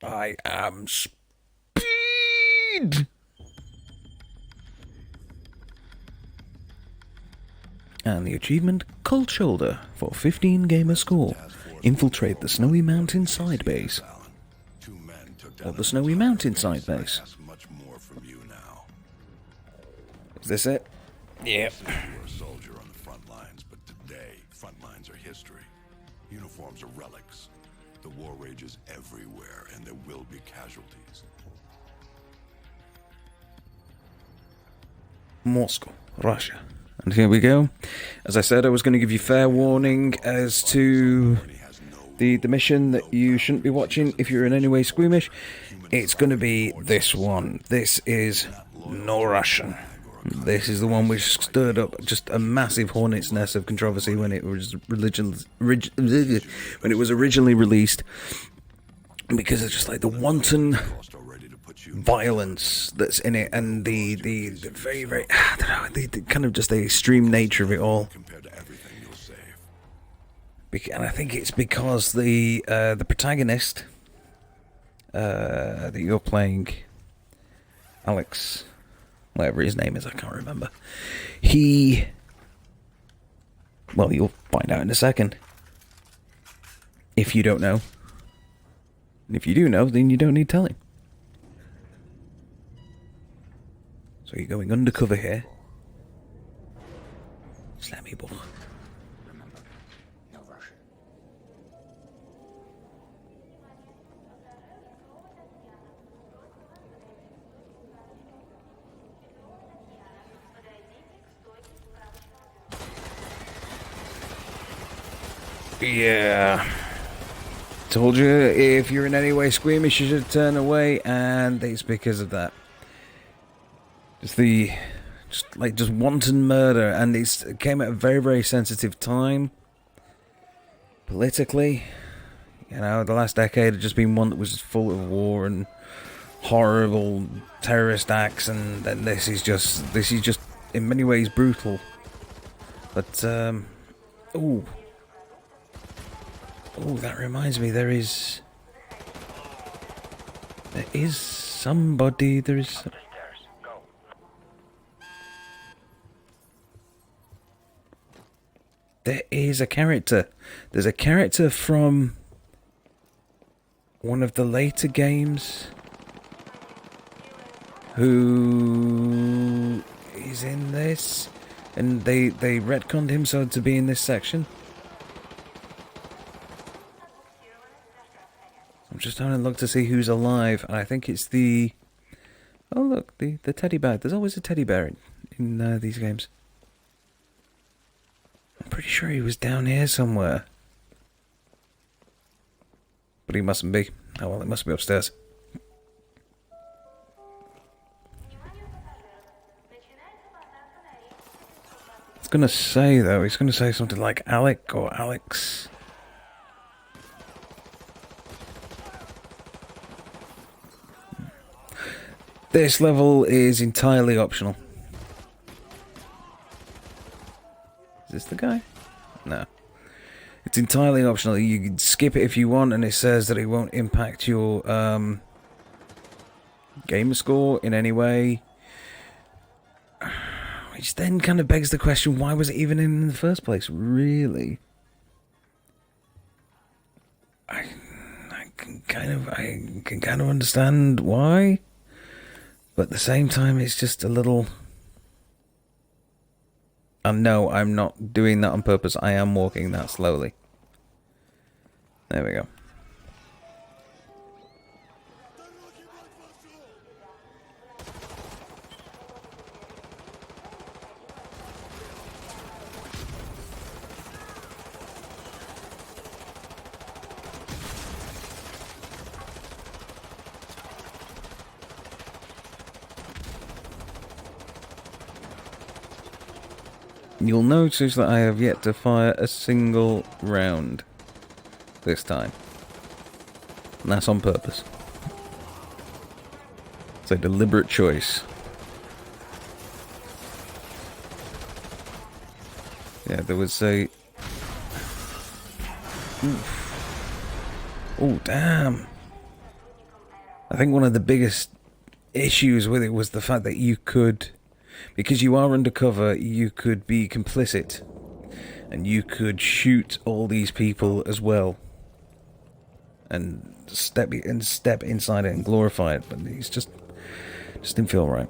I am speed! And the achievement, Cold Shoulder, for 15 gamer score. Infiltrate the Snowy Mountain side base. Or the Snowy Mountain side base. Is this it? Yep. You were a soldier on the front lines, but today, front lines are history. Uniforms are relics. The war rages everywhere, and there will be casualties. Moscow, Russia. And here we go. As I said, I was going to give you fair warning as to the mission that you shouldn't be watching if you're in any way squeamish. It's going to be this one. This is no Russian. This is the one which stirred up just a massive hornet's nest of controversy when it was originally released, because it's just like the wanton violence that's in it, and the very, very, I don't know, the kind of just the extreme nature of it all. And I think it's because the protagonist that you're playing, Alex, whatever his name is, I can't remember. Well, you'll find out in a second. If you don't know. If you do know, then you don't need telling. So you're going undercover here. Slammy ball. Remember, no Russian. Yeah. Told you, if you're in any way squeamish, you should turn away, and it's because of that. Just wanton murder, and it came at a very, very sensitive time. Politically. You know, the last decade had just been one that was full of war and horrible terrorist acts, and then this is just in many ways brutal. But that reminds me, there is somebody. There is a character. There's a character from one of the later games who is in this, and they retconned him so to be in this section. I'm just having a look to see who's alive, and I think it's the... Oh look, the teddy bear. There's always a teddy bear in these games. I'm pretty sure he was down here somewhere. But he mustn't be. Oh well, it must be upstairs. It's gonna say, though, he's gonna say something like Alec or Alex. This level is entirely optional. Is this the guy? No. It's entirely optional. You can skip it if you want, and it says that it won't impact your gamer score in any way. Which then kind of begs the question, why was it even in the first place, really? I can kind of understand why, but at the same time, it's just a little... And no, I'm not doing that on purpose. I am walking that slowly. There we go. You'll notice that I have yet to fire a single round this time. And that's on purpose. It's a deliberate choice. Yeah, there was a... Oof. Oh, damn. I think one of the biggest issues with it was the fact that you could... Because you are undercover, you could be complicit. And you could shoot all these people as well. And step inside it and glorify it. But it's just didn't feel right.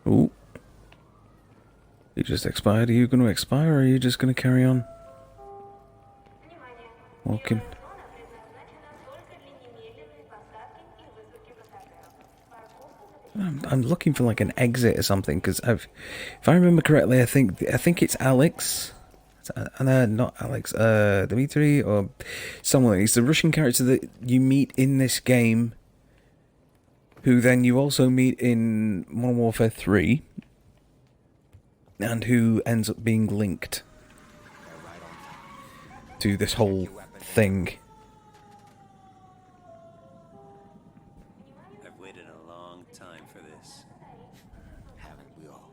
Ooh. You just expired. Are you going to expire, or are you just going to carry on walking? I'm looking for like an exit or something, because if I remember correctly, I think it's Alex. Not Alex. Dmitry or someone. He's the Russian character that you meet in this game, who then you also meet in Modern Warfare 3, and who ends up being linked to this whole thing. I've waited a long time for this. Haven't we all?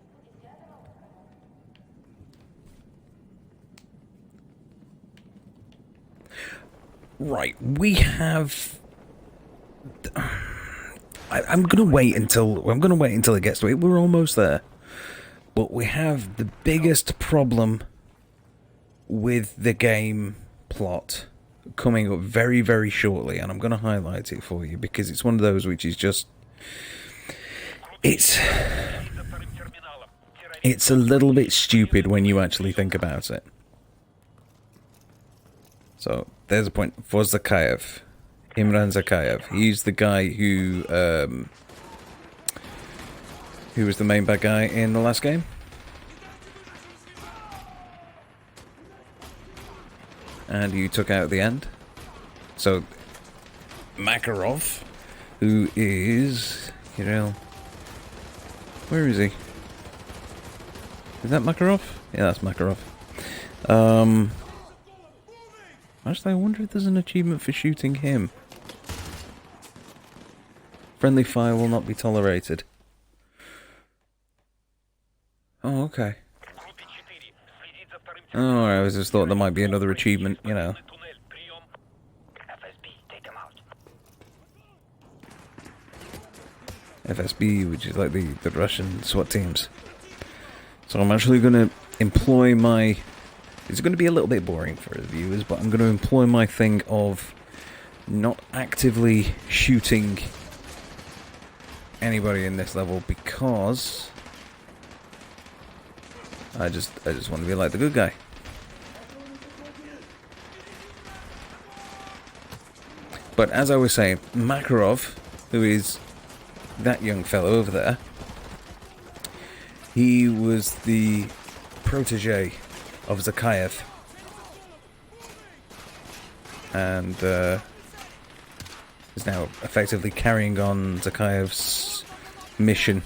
Right, we have... I'm gonna wait until it gets to it. We're almost there, but we have the biggest problem with the game plot coming up very, very shortly, and I'm gonna highlight it for you because it's one of those which is just It's a little bit stupid when you actually think about it. So, there's a point for Zackaev. Zackaev. He's the guy who was the main bad guy in the last game. And you took out at the end. So, Makarov, who is, you know, where is he? Is that Makarov? Yeah, that's Makarov. Actually, I wonder if there's an achievement for shooting him. Friendly fire will not be tolerated. Oh, okay. Oh, I just thought there might be another achievement, you know. FSB, which is like the Russian SWAT teams. So I'm actually going to employ my... It's going to be a little bit boring for the viewers, but I'm going to employ my thing of not actively shooting anybody in this level because I just want to be like the good guy. But as I was saying, Makarov, who is that young fellow over there, he was the protege of Zackaev, and is now effectively carrying on Zackaev's mission.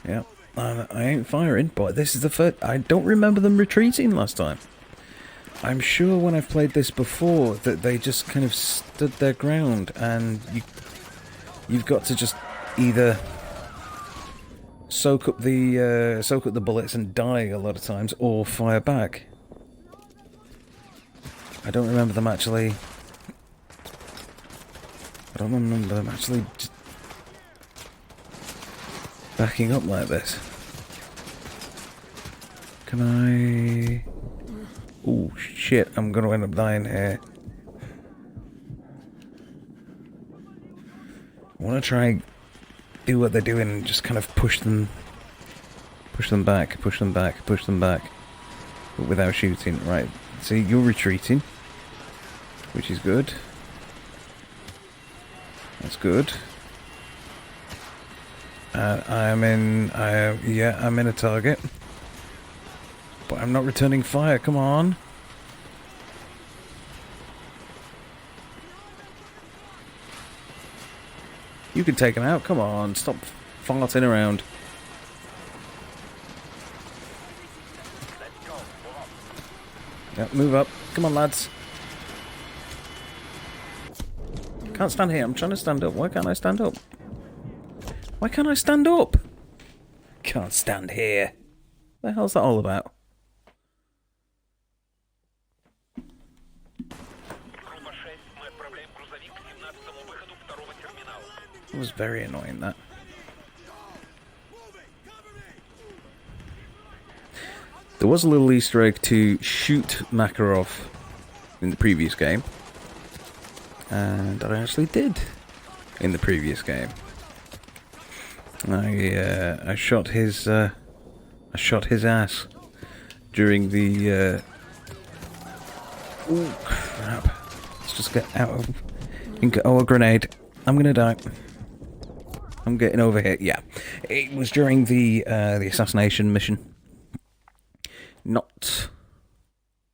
Yeah, I ain't firing, but this is the first... I don't remember them retreating last time. I'm sure when I've played this before that they just kind of stood their ground, and you've got to just either soak up the bullets and die a lot of times, or fire back. I don't remember them actually... just backing up like this. Can I... Oh shit, I'm gonna end up dying here. I wanna try and do what they're doing and just kind of push them back, but without shooting. Right, see, you're retreating, which is good. That's good. I'm in a target. But I'm not returning fire, come on. You can take him out, come on, stop farting around. Yeah, move up, come on lads. Can't stand here, I'm trying to stand up, why can't I stand up? Why can't I stand up? Can't stand here. What the hell's that all about? It was very annoying, that. There was a little Easter egg to shoot Makarov in the previous game. And I actually did in the previous game. I shot his ass during the oh crap. Let's just get out of... Oh, a grenade. I'm gonna die. I'm getting over here. Yeah. It was during the assassination mission. Not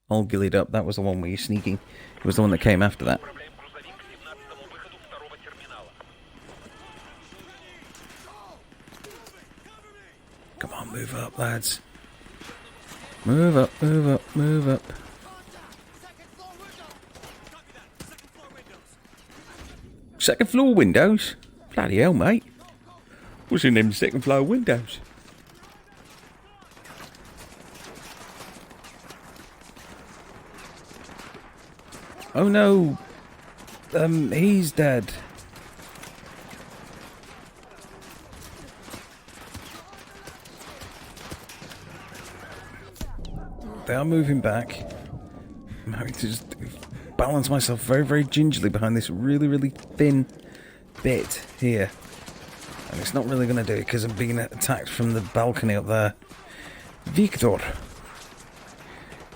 all gillied up. That was the one where you're sneaking. It was the one that came after that. Come on, move up, lads. Move up, move up, move up. Second floor windows? Bloody hell, mate. What's in them second floor windows? Oh no. He's dead. They are moving back. I'm having to just balance myself very, very gingerly behind this really, really thin bit here. And it's not really going to do it because I'm being attacked from the balcony up there. Victor.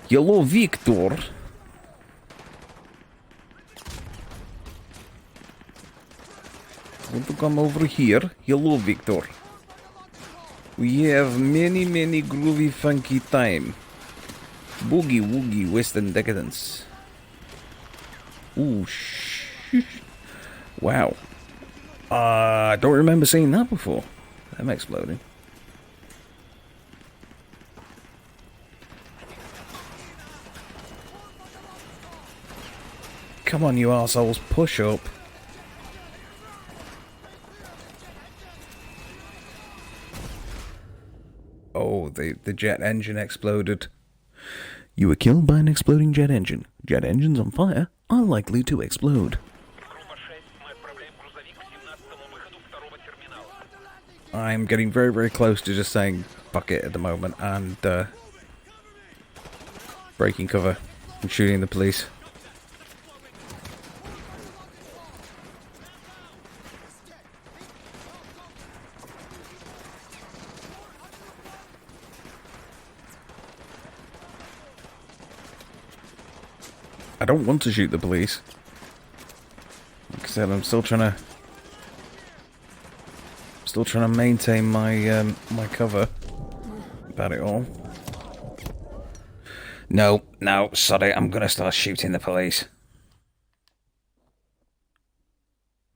Hello, Victor. Want to come over here? Hello, Victor. We have many, many groovy, funky time. Boogie woogie western decadence. Ooh, wow. I don't remember seeing that before. Them exploding. Come on, you arseholes, push up. Oh, the jet engine exploded. You were killed by an exploding jet engine. Jet engines on fire are likely to explode. I'm getting very, very close to just saying fuck it at the moment and breaking cover and shooting the police. I don't want to shoot the police. Like I said, I'm still trying to maintain my my cover about it all. No, sorry, I'm gonna start shooting the police.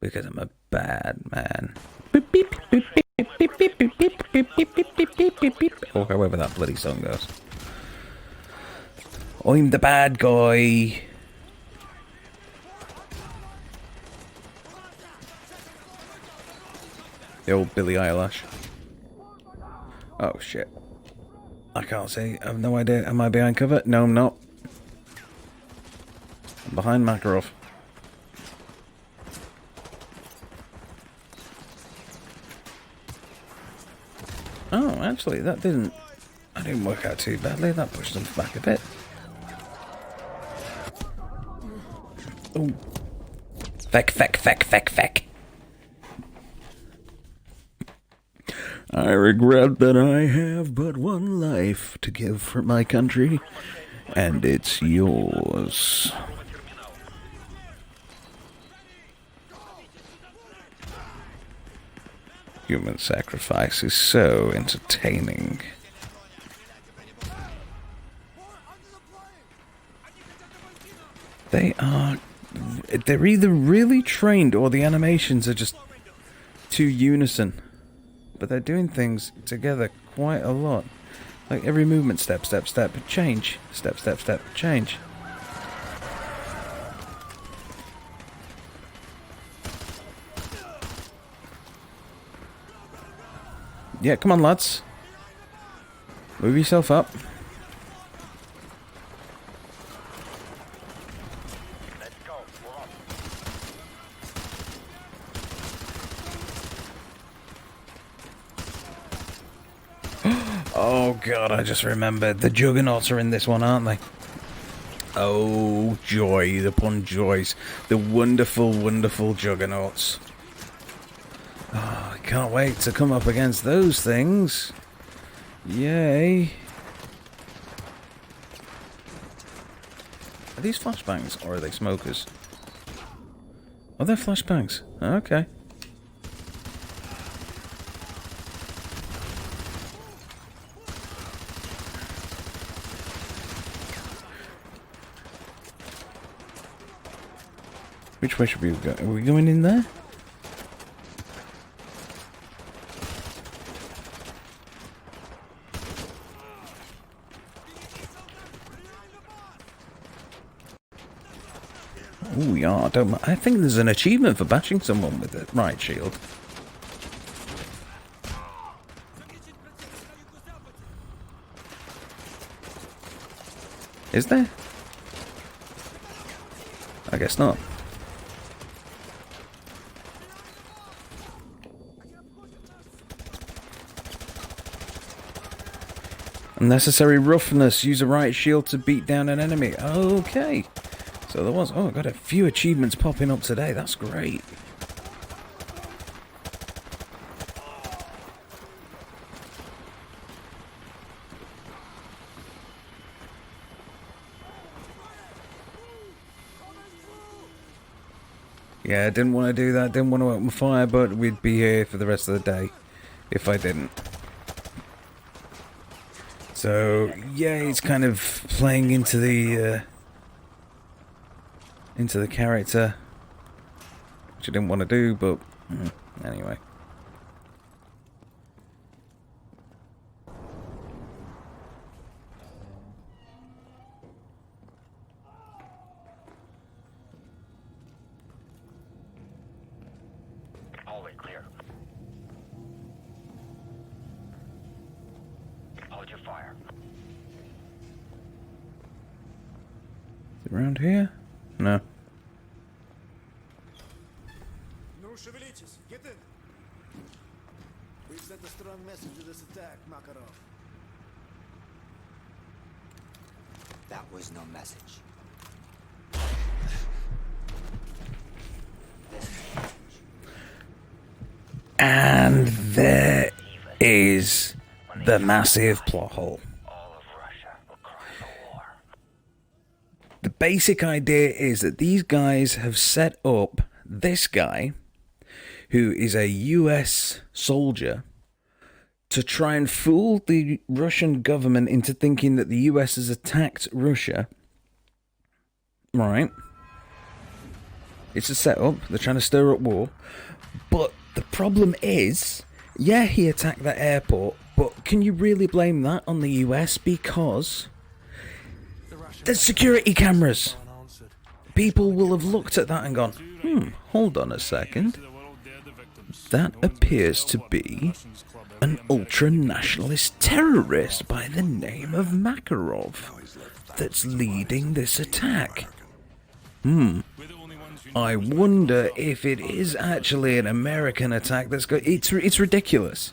Because I'm a bad man. Or however that bloody song goes. I'm the bad guy. The old Billie Eilish. Oh shit. I can't see. I have no idea. Am I behind cover? No, I'm not. I'm behind Makarov. Oh, actually, that didn't work out too badly. That pushed them back a bit. Oh. Feck. I regret that I have but one life to give for my country, and it's yours. Human sacrifice is so entertaining. They're either really trained or the animations are just too unison. But they're doing things together quite a lot. Like every movement, step, change. Step, change. Yeah, come on, lads. Move yourself up. Oh god, I just remembered. The Juggernauts are in this one, aren't they? Oh, joy upon joys. The wonderful, wonderful Juggernauts. Oh, I can't wait to come up against those things. Yay. Are these flashbangs or are they smokers? Oh, they're flashbangs. Okay. Which way should we go? Are we going in there? Oh, yeah, I think there's an achievement for bashing someone with the riot shield. Is there? I guess not. Unnecessary roughness. Use a riot shield to beat down an enemy. Okay. So there was... Oh, I got a few achievements popping up today. That's great. Yeah, I didn't want to do that. Didn't want to open fire, but we'd be here for the rest of the day if I didn't. So, yeah, it's kind of playing into the character, which I didn't want to do, but anyway. Hallway clear. Hold your fire. Is it around here? No. No шевелитесь, get in. We sent a strong message to this attack, Makarov. That was no message. And there is the massive plot hole. The basic idea is that these guys have set up this guy, who is a US soldier, to try and fool the Russian government into thinking that the US has attacked Russia. Right. It's a setup. They're trying to stir up war. But the problem is, yeah, he attacked that airport, but can you really blame that on the US? Because there's security cameras. People will have looked at that and gone, hold on a second. That appears to be an ultra-nationalist terrorist by the name of Makarov that's leading this attack. I wonder if it is actually an American attack that's got... It's ridiculous.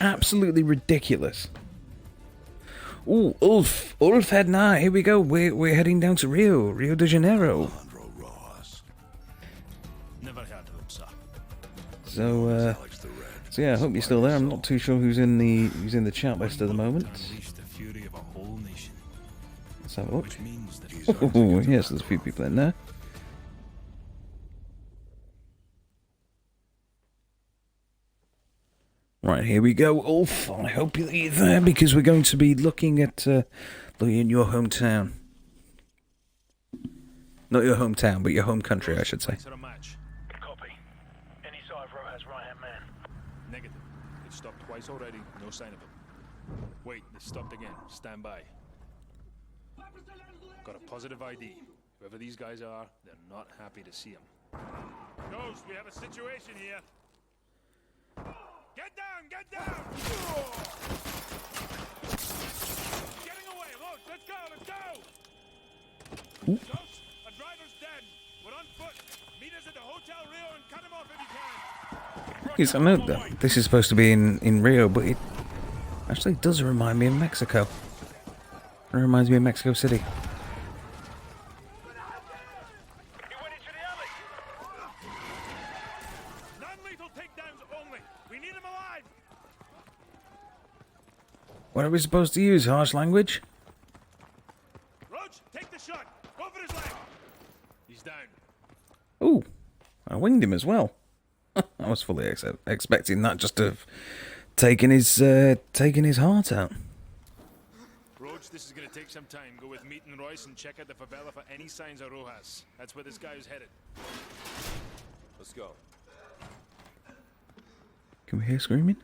Absolutely ridiculous. Ooh, Ulf heading out. Here we go. We're heading down to Rio de Janeiro. Never heard of him, sir. So yeah, I hope you're still there. I'm not too sure who's in the chat list at the moment. Let's have a look. Oh, yes, there's a few people in there. Right, here we go, Ulf. I hope you're there because we're going to be looking at looking in your hometown. Not your hometown, but your home country, I should say. Copy. Any sign of Rojas' right-hand man? Negative. It stopped twice already. No sign of him. Wait, it stopped again. Stand by. Got a positive ID. Whoever these guys are, they're not happy to see him. Ghost, we have a situation here. Get down! Get down! Getting away! Look, let's go! Let's go! Ghost, a driver's dead. We're on foot. Meet us at the Hotel Rio and cut him off if you can. Yes, I know that this is supposed to be in Rio, but it actually does remind me of Mexico. It reminds me of Mexico City. What are we supposed to use? Harsh language? Roach, take the shot. Go for his leg. He's down. Ooh, I winged him as well. I was fully expecting that just to have taken his heart out. Roach, this is going to take some time. Go with Meat and Royce and check out the favela for any signs of Rojas. That's where this guy is headed. Let's go. Can we hear screaming?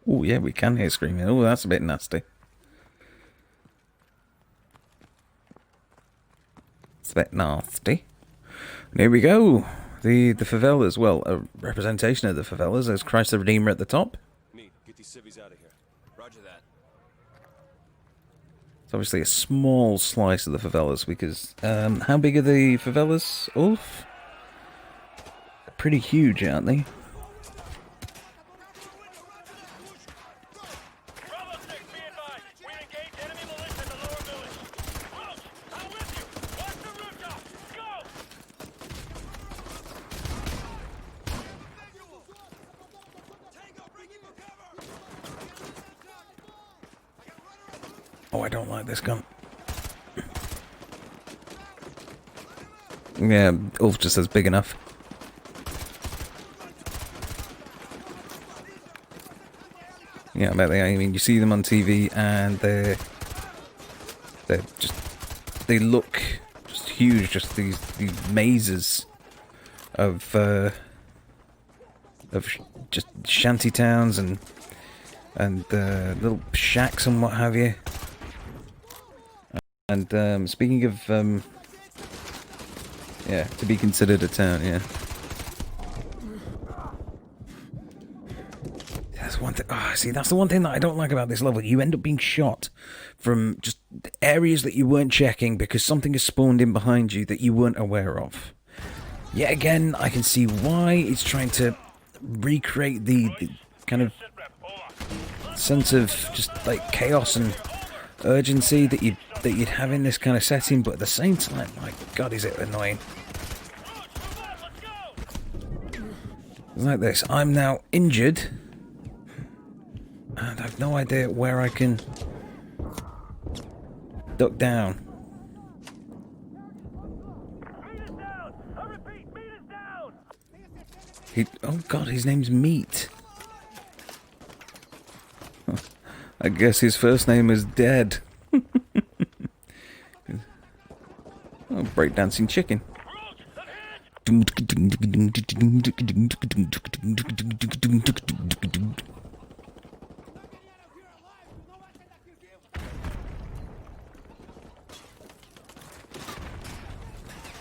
Oh, yeah, we can hear screaming. Oh, that's a bit nasty. It's a bit nasty. And here we go. The favelas, well, a representation of the favelas. There's Christ the Redeemer at the top. Meet, get these civvies out of here. Roger that. It's obviously a small slice of the favelas because how big are the favelas, Ulf? Pretty huge, aren't they? Oh, I don't like this gun. Yeah, Ulf just says big enough. Yeah, I bet they are. I mean, you see them on TV and they're just, they look just huge, just these mazes of just shanty towns and little shacks and what have you. And speaking of yeah, to be considered a town, yeah. That's one thing. Oh, see, that's the one thing that I don't like about this level. You end up being shot from just areas that you weren't checking because something has spawned in behind you that you weren't aware of. Yet again, I can see why it's trying to recreate the kind of sense of just like chaos and urgency that you'd have in this kind of setting, but at the same time, my God, is it annoying. It's like this. I'm now injured, and I've no idea where I can duck down. Oh God, his name's Meat. I guess his first name is Dead. Oh, breakdancing chicken. It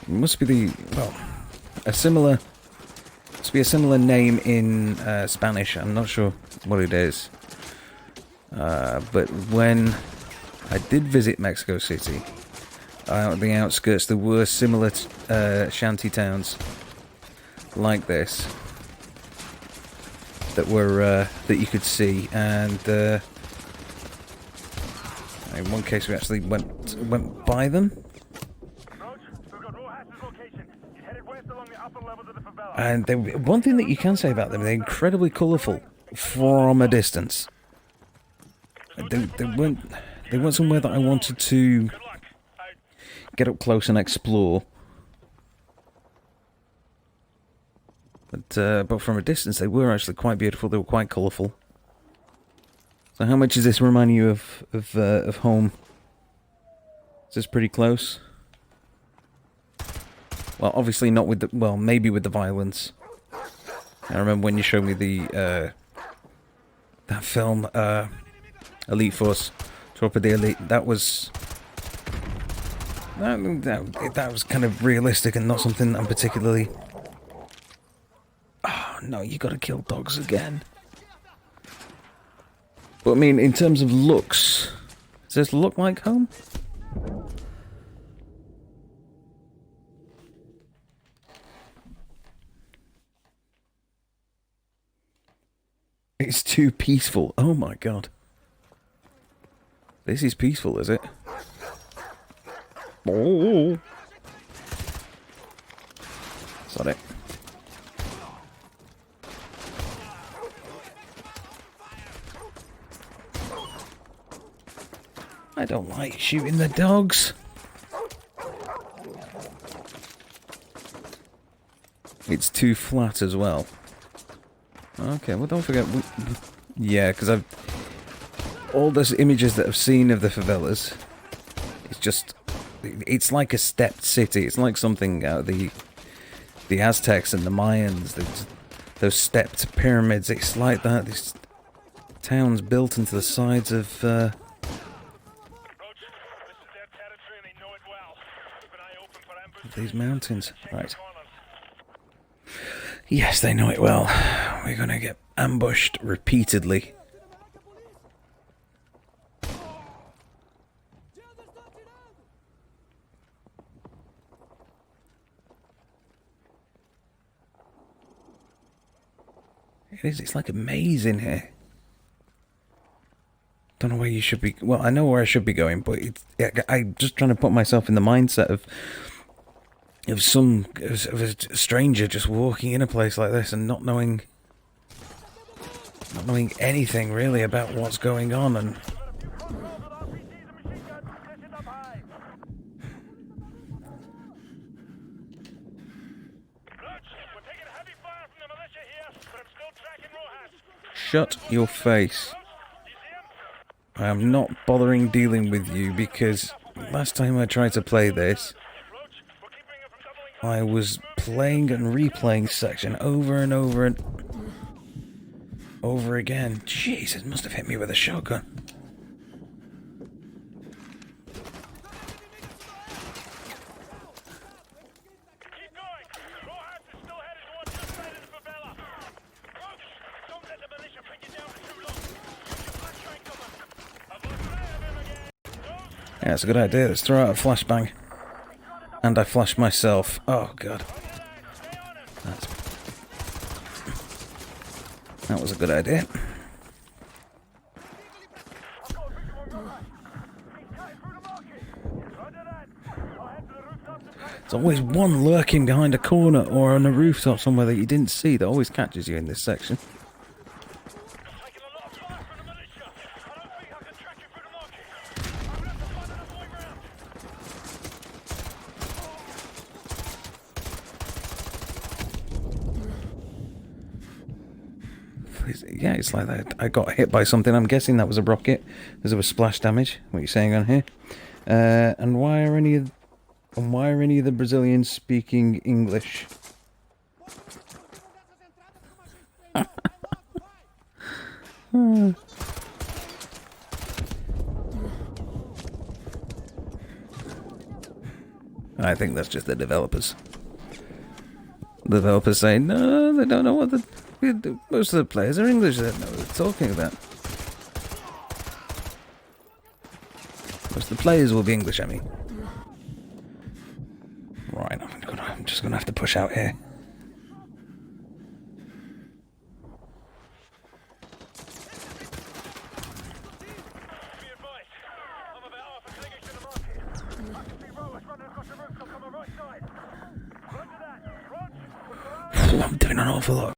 must be the, well, a similar, must be a similar name in Spanish. I'm not sure what it is. But when I did visit Mexico City, out on the outskirts, there were similar shanty towns like this that were that you could see, and in one case we actually went by them. And one thing that you can say about them, they're incredibly colourful from a distance. They weren't somewhere that I wanted to get up close and explore. But from a distance, they were actually quite beautiful. They were quite colourful. So, how much does this remind you of home? Is this pretty close? Well, obviously not with the... Well, maybe with the violence. I remember when you showed me the... that film, Elite Force, Tropa de Elite. That was... That was kind of realistic and not something I'm particularly... Oh, no, you gotta kill dogs again. But, I mean, in terms of looks... Does this look like home? It's too peaceful. Oh my God. This is peaceful, is it? Oh. Sorry. I don't like shooting the dogs. It's too flat as well. Okay, well, don't forget. Yeah, because all those images that I've seen of the favelas, it's like a stepped city. It's like something out of the Aztecs and the Mayans. Those stepped pyramids. It's like that. These towns built into the sides of these mountains. Right. Yes, they know it well. We're gonna get ambushed repeatedly. It is. It's like a maze in here. Don't know where you should be. Well, I know where I should be going, but I'm just trying to put myself in the mindset of a stranger just walking in a place like this and not knowing anything really about what's going on. And shut your face. I am not bothering dealing with you because last time I tried to play this, I was playing and replaying section over and over and over again. Jeez, it must have hit me with a shotgun. Yeah, it's a good idea. Let's throw out a flashbang. And I flashed myself. Oh, God. That was a good idea. There's always one lurking behind a corner or on a rooftop somewhere that you didn't see that always catches you in this section. Yeah, it's like that. I got hit by something. I'm guessing that was a rocket because there was splash damage. What you're saying on here? And why are any of the Brazilians speaking English? I think that's just the developers. The developers saying no, they don't know what the. Most of the players are English. They don't know what they're talking about. Most of the players will be English, I mean. Right, I'm just gonna have to push out here. I'm doing an awful lot.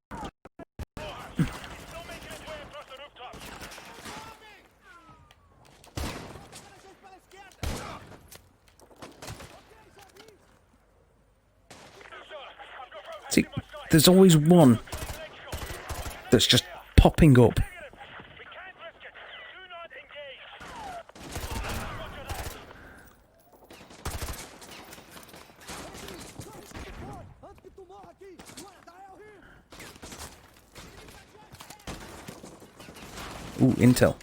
See, there's always one that's just popping up. Ooh, intel.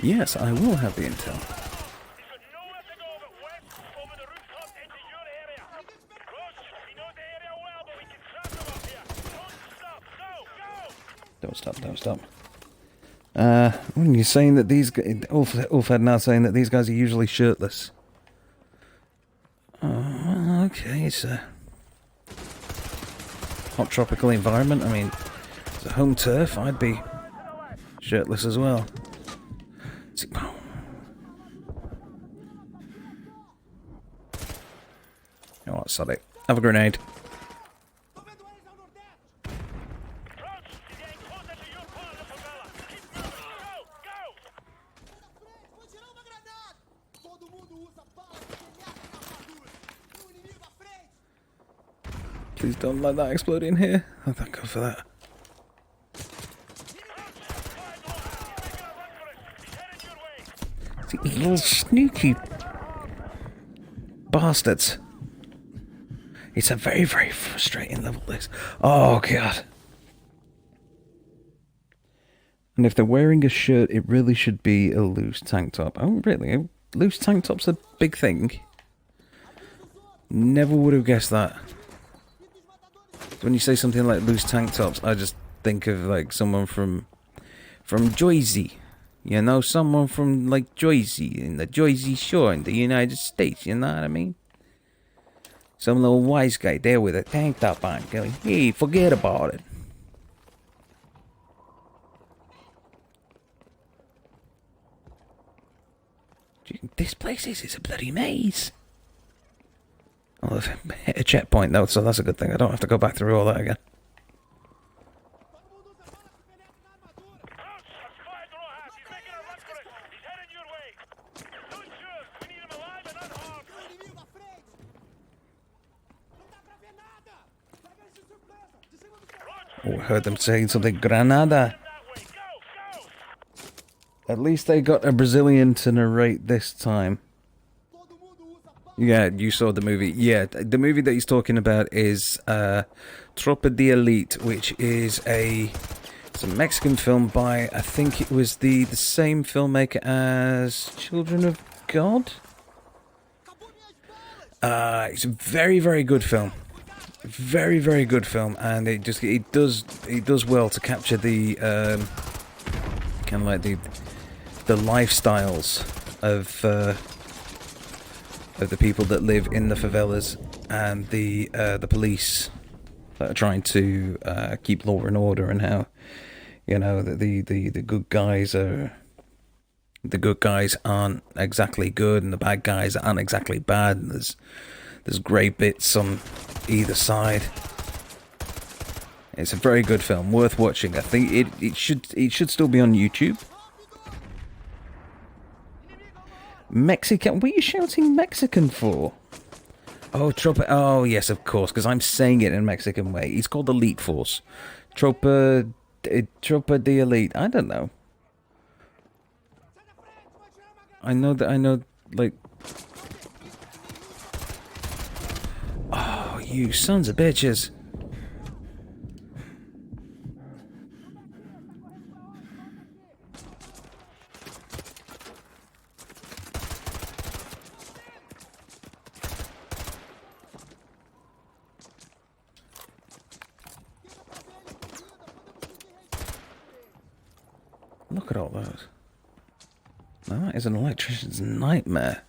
Yes, I will have the intel. Don't stop. When you're saying that these guys, Ulfhead now saying that these guys are usually shirtless. Oh, okay, it's a hot tropical environment. I mean, it's a home turf. I'd be shirtless as well. Oh. You know what, sod it. Have a grenade. Please don't let that explode in here. Oh, thank God for that. These little sneaky bastards. It's a very, very frustrating level, this. Oh, God. And if they're wearing a shirt, it really should be a loose tank top. Oh, really? A loose tank top's a big thing? Never would have guessed that. When you say something like loose tank tops, I just think of like someone from Jersey. You know, someone from like Jersey, in the Jersey Shore in the United States, you know what I mean? Some little wise guy there with a tank top on going, hey, forget about it. This place is a bloody maze. Oh, I've hit a checkpoint though, so that's a good thing. I don't have to go back through all that again. Oh, I heard them saying something, Granada. At least they got a Brazilian to narrate this time. Yeah, you saw the movie. Yeah, the movie that he's talking about is Tropa de Elite, which is it's a Mexican film by, I think it was the same filmmaker as Children of God. It's a very, very good film. Very, very good film, and it does well to capture the kind of like the lifestyles of the people that live in the favelas and the police that are trying to keep law and order, and how, you know, the good guys aren't exactly good and the bad guys aren't exactly bad, and there's grey bits on either side. It's a very good film, worth watching. I think it should still be on YouTube. Mexican? What are you shouting Mexican for? Oh, Tropa. Oh, yes, of course, because I'm saying it in a Mexican way. It's called Elite Force. Tropa de Elite. I don't know. I know, like... Oh, you sons of bitches. Look at all those. Now that is an electrician's nightmare.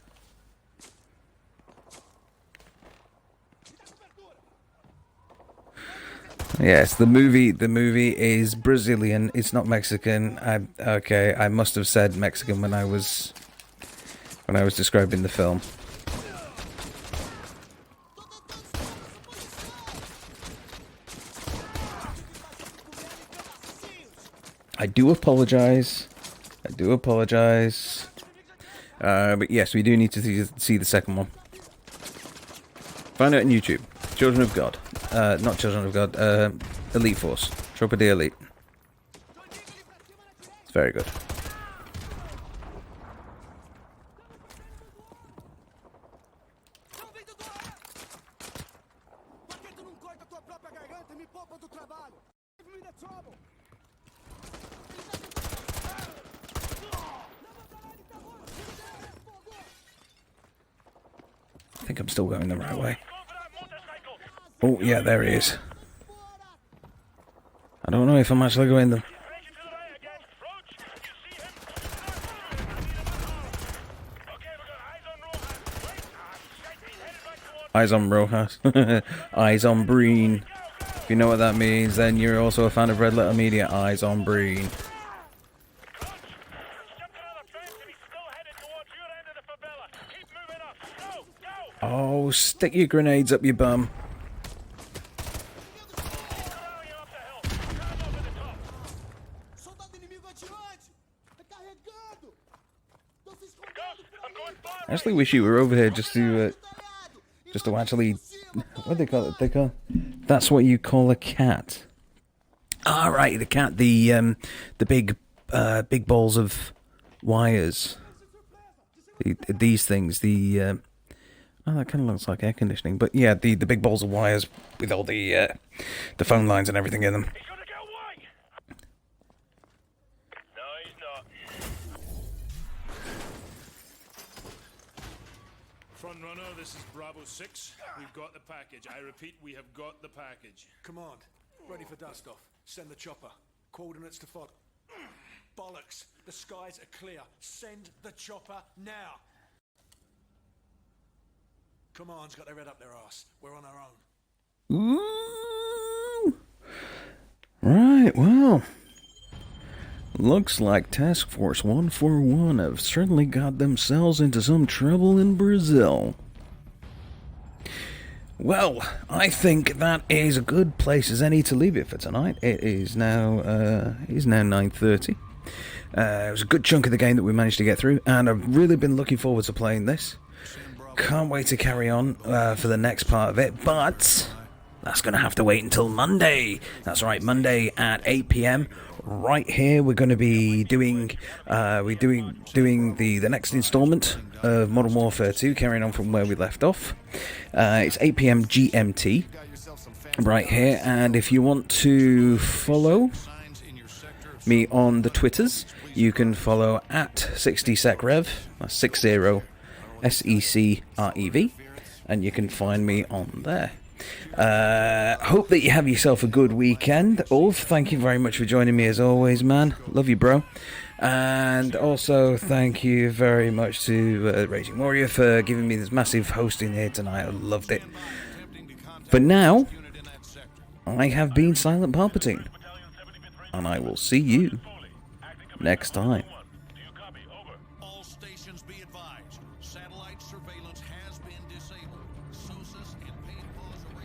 Yes, the movie is Brazilian. It's not Mexican. Okay, I must have said Mexican when I was describing the film. I do apologize. But yes, we do need to see the second one. Find it on YouTube. Children of God. Not Children of God. Elite Force. Tropa de Elite. It's very good. I think I'm still going the right way. Oh, yeah, there he is. I don't know if I'm actually going the... Eyes on Rojas. Eyes on Breen. If you know what that means, then you're also a fan of Red Letter Media. Eyes on Breen. Oh, stick your grenades up your bum. I actually wish you were over here just to actually, what do they call it? That's what you call a cat. Ah, right, the cat, the big balls of wires. These things, oh, that kind of looks like air conditioning, but yeah, the big balls of wires with all the phone lines and everything in them. He's gonna get away! No, he's not. Front runner, this is Bravo 6. We've got the package. I repeat, we have got the package. Command, ready for dust off. Send the chopper. Coordinates to fog. Bollocks! The skies are clear. Send the chopper now. Command's got their head up their arse. We're on our own. Ooh. Right, well. Looks like Task Force 141 have certainly got themselves into some trouble in Brazil. Well, I think that is a good place as any to leave it for tonight. It is now 9:30. It was a good chunk of the game that we managed to get through, and I've really been looking forward to playing this. Can't wait to carry on for the next part of it, but that's going to have to wait until Monday. That's right, Monday at 8 p.m. Right here, we're going to be doing the next installment of Modern Warfare 2, carrying on from where we left off. It's 8 p.m. GMT right here, and if you want to follow me on the Twitters, you can follow at 60Zackaev, that's 60 SECREV, and you can find me on there. Hope that you have yourself a good weekend. Ulf, thank you very much for joining me as always, man. Love you, bro. And also thank you very much to Raging Warrior for giving me this massive hosting here tonight. I loved it. For now, I have been Silent Palpatine, and I will see you next time.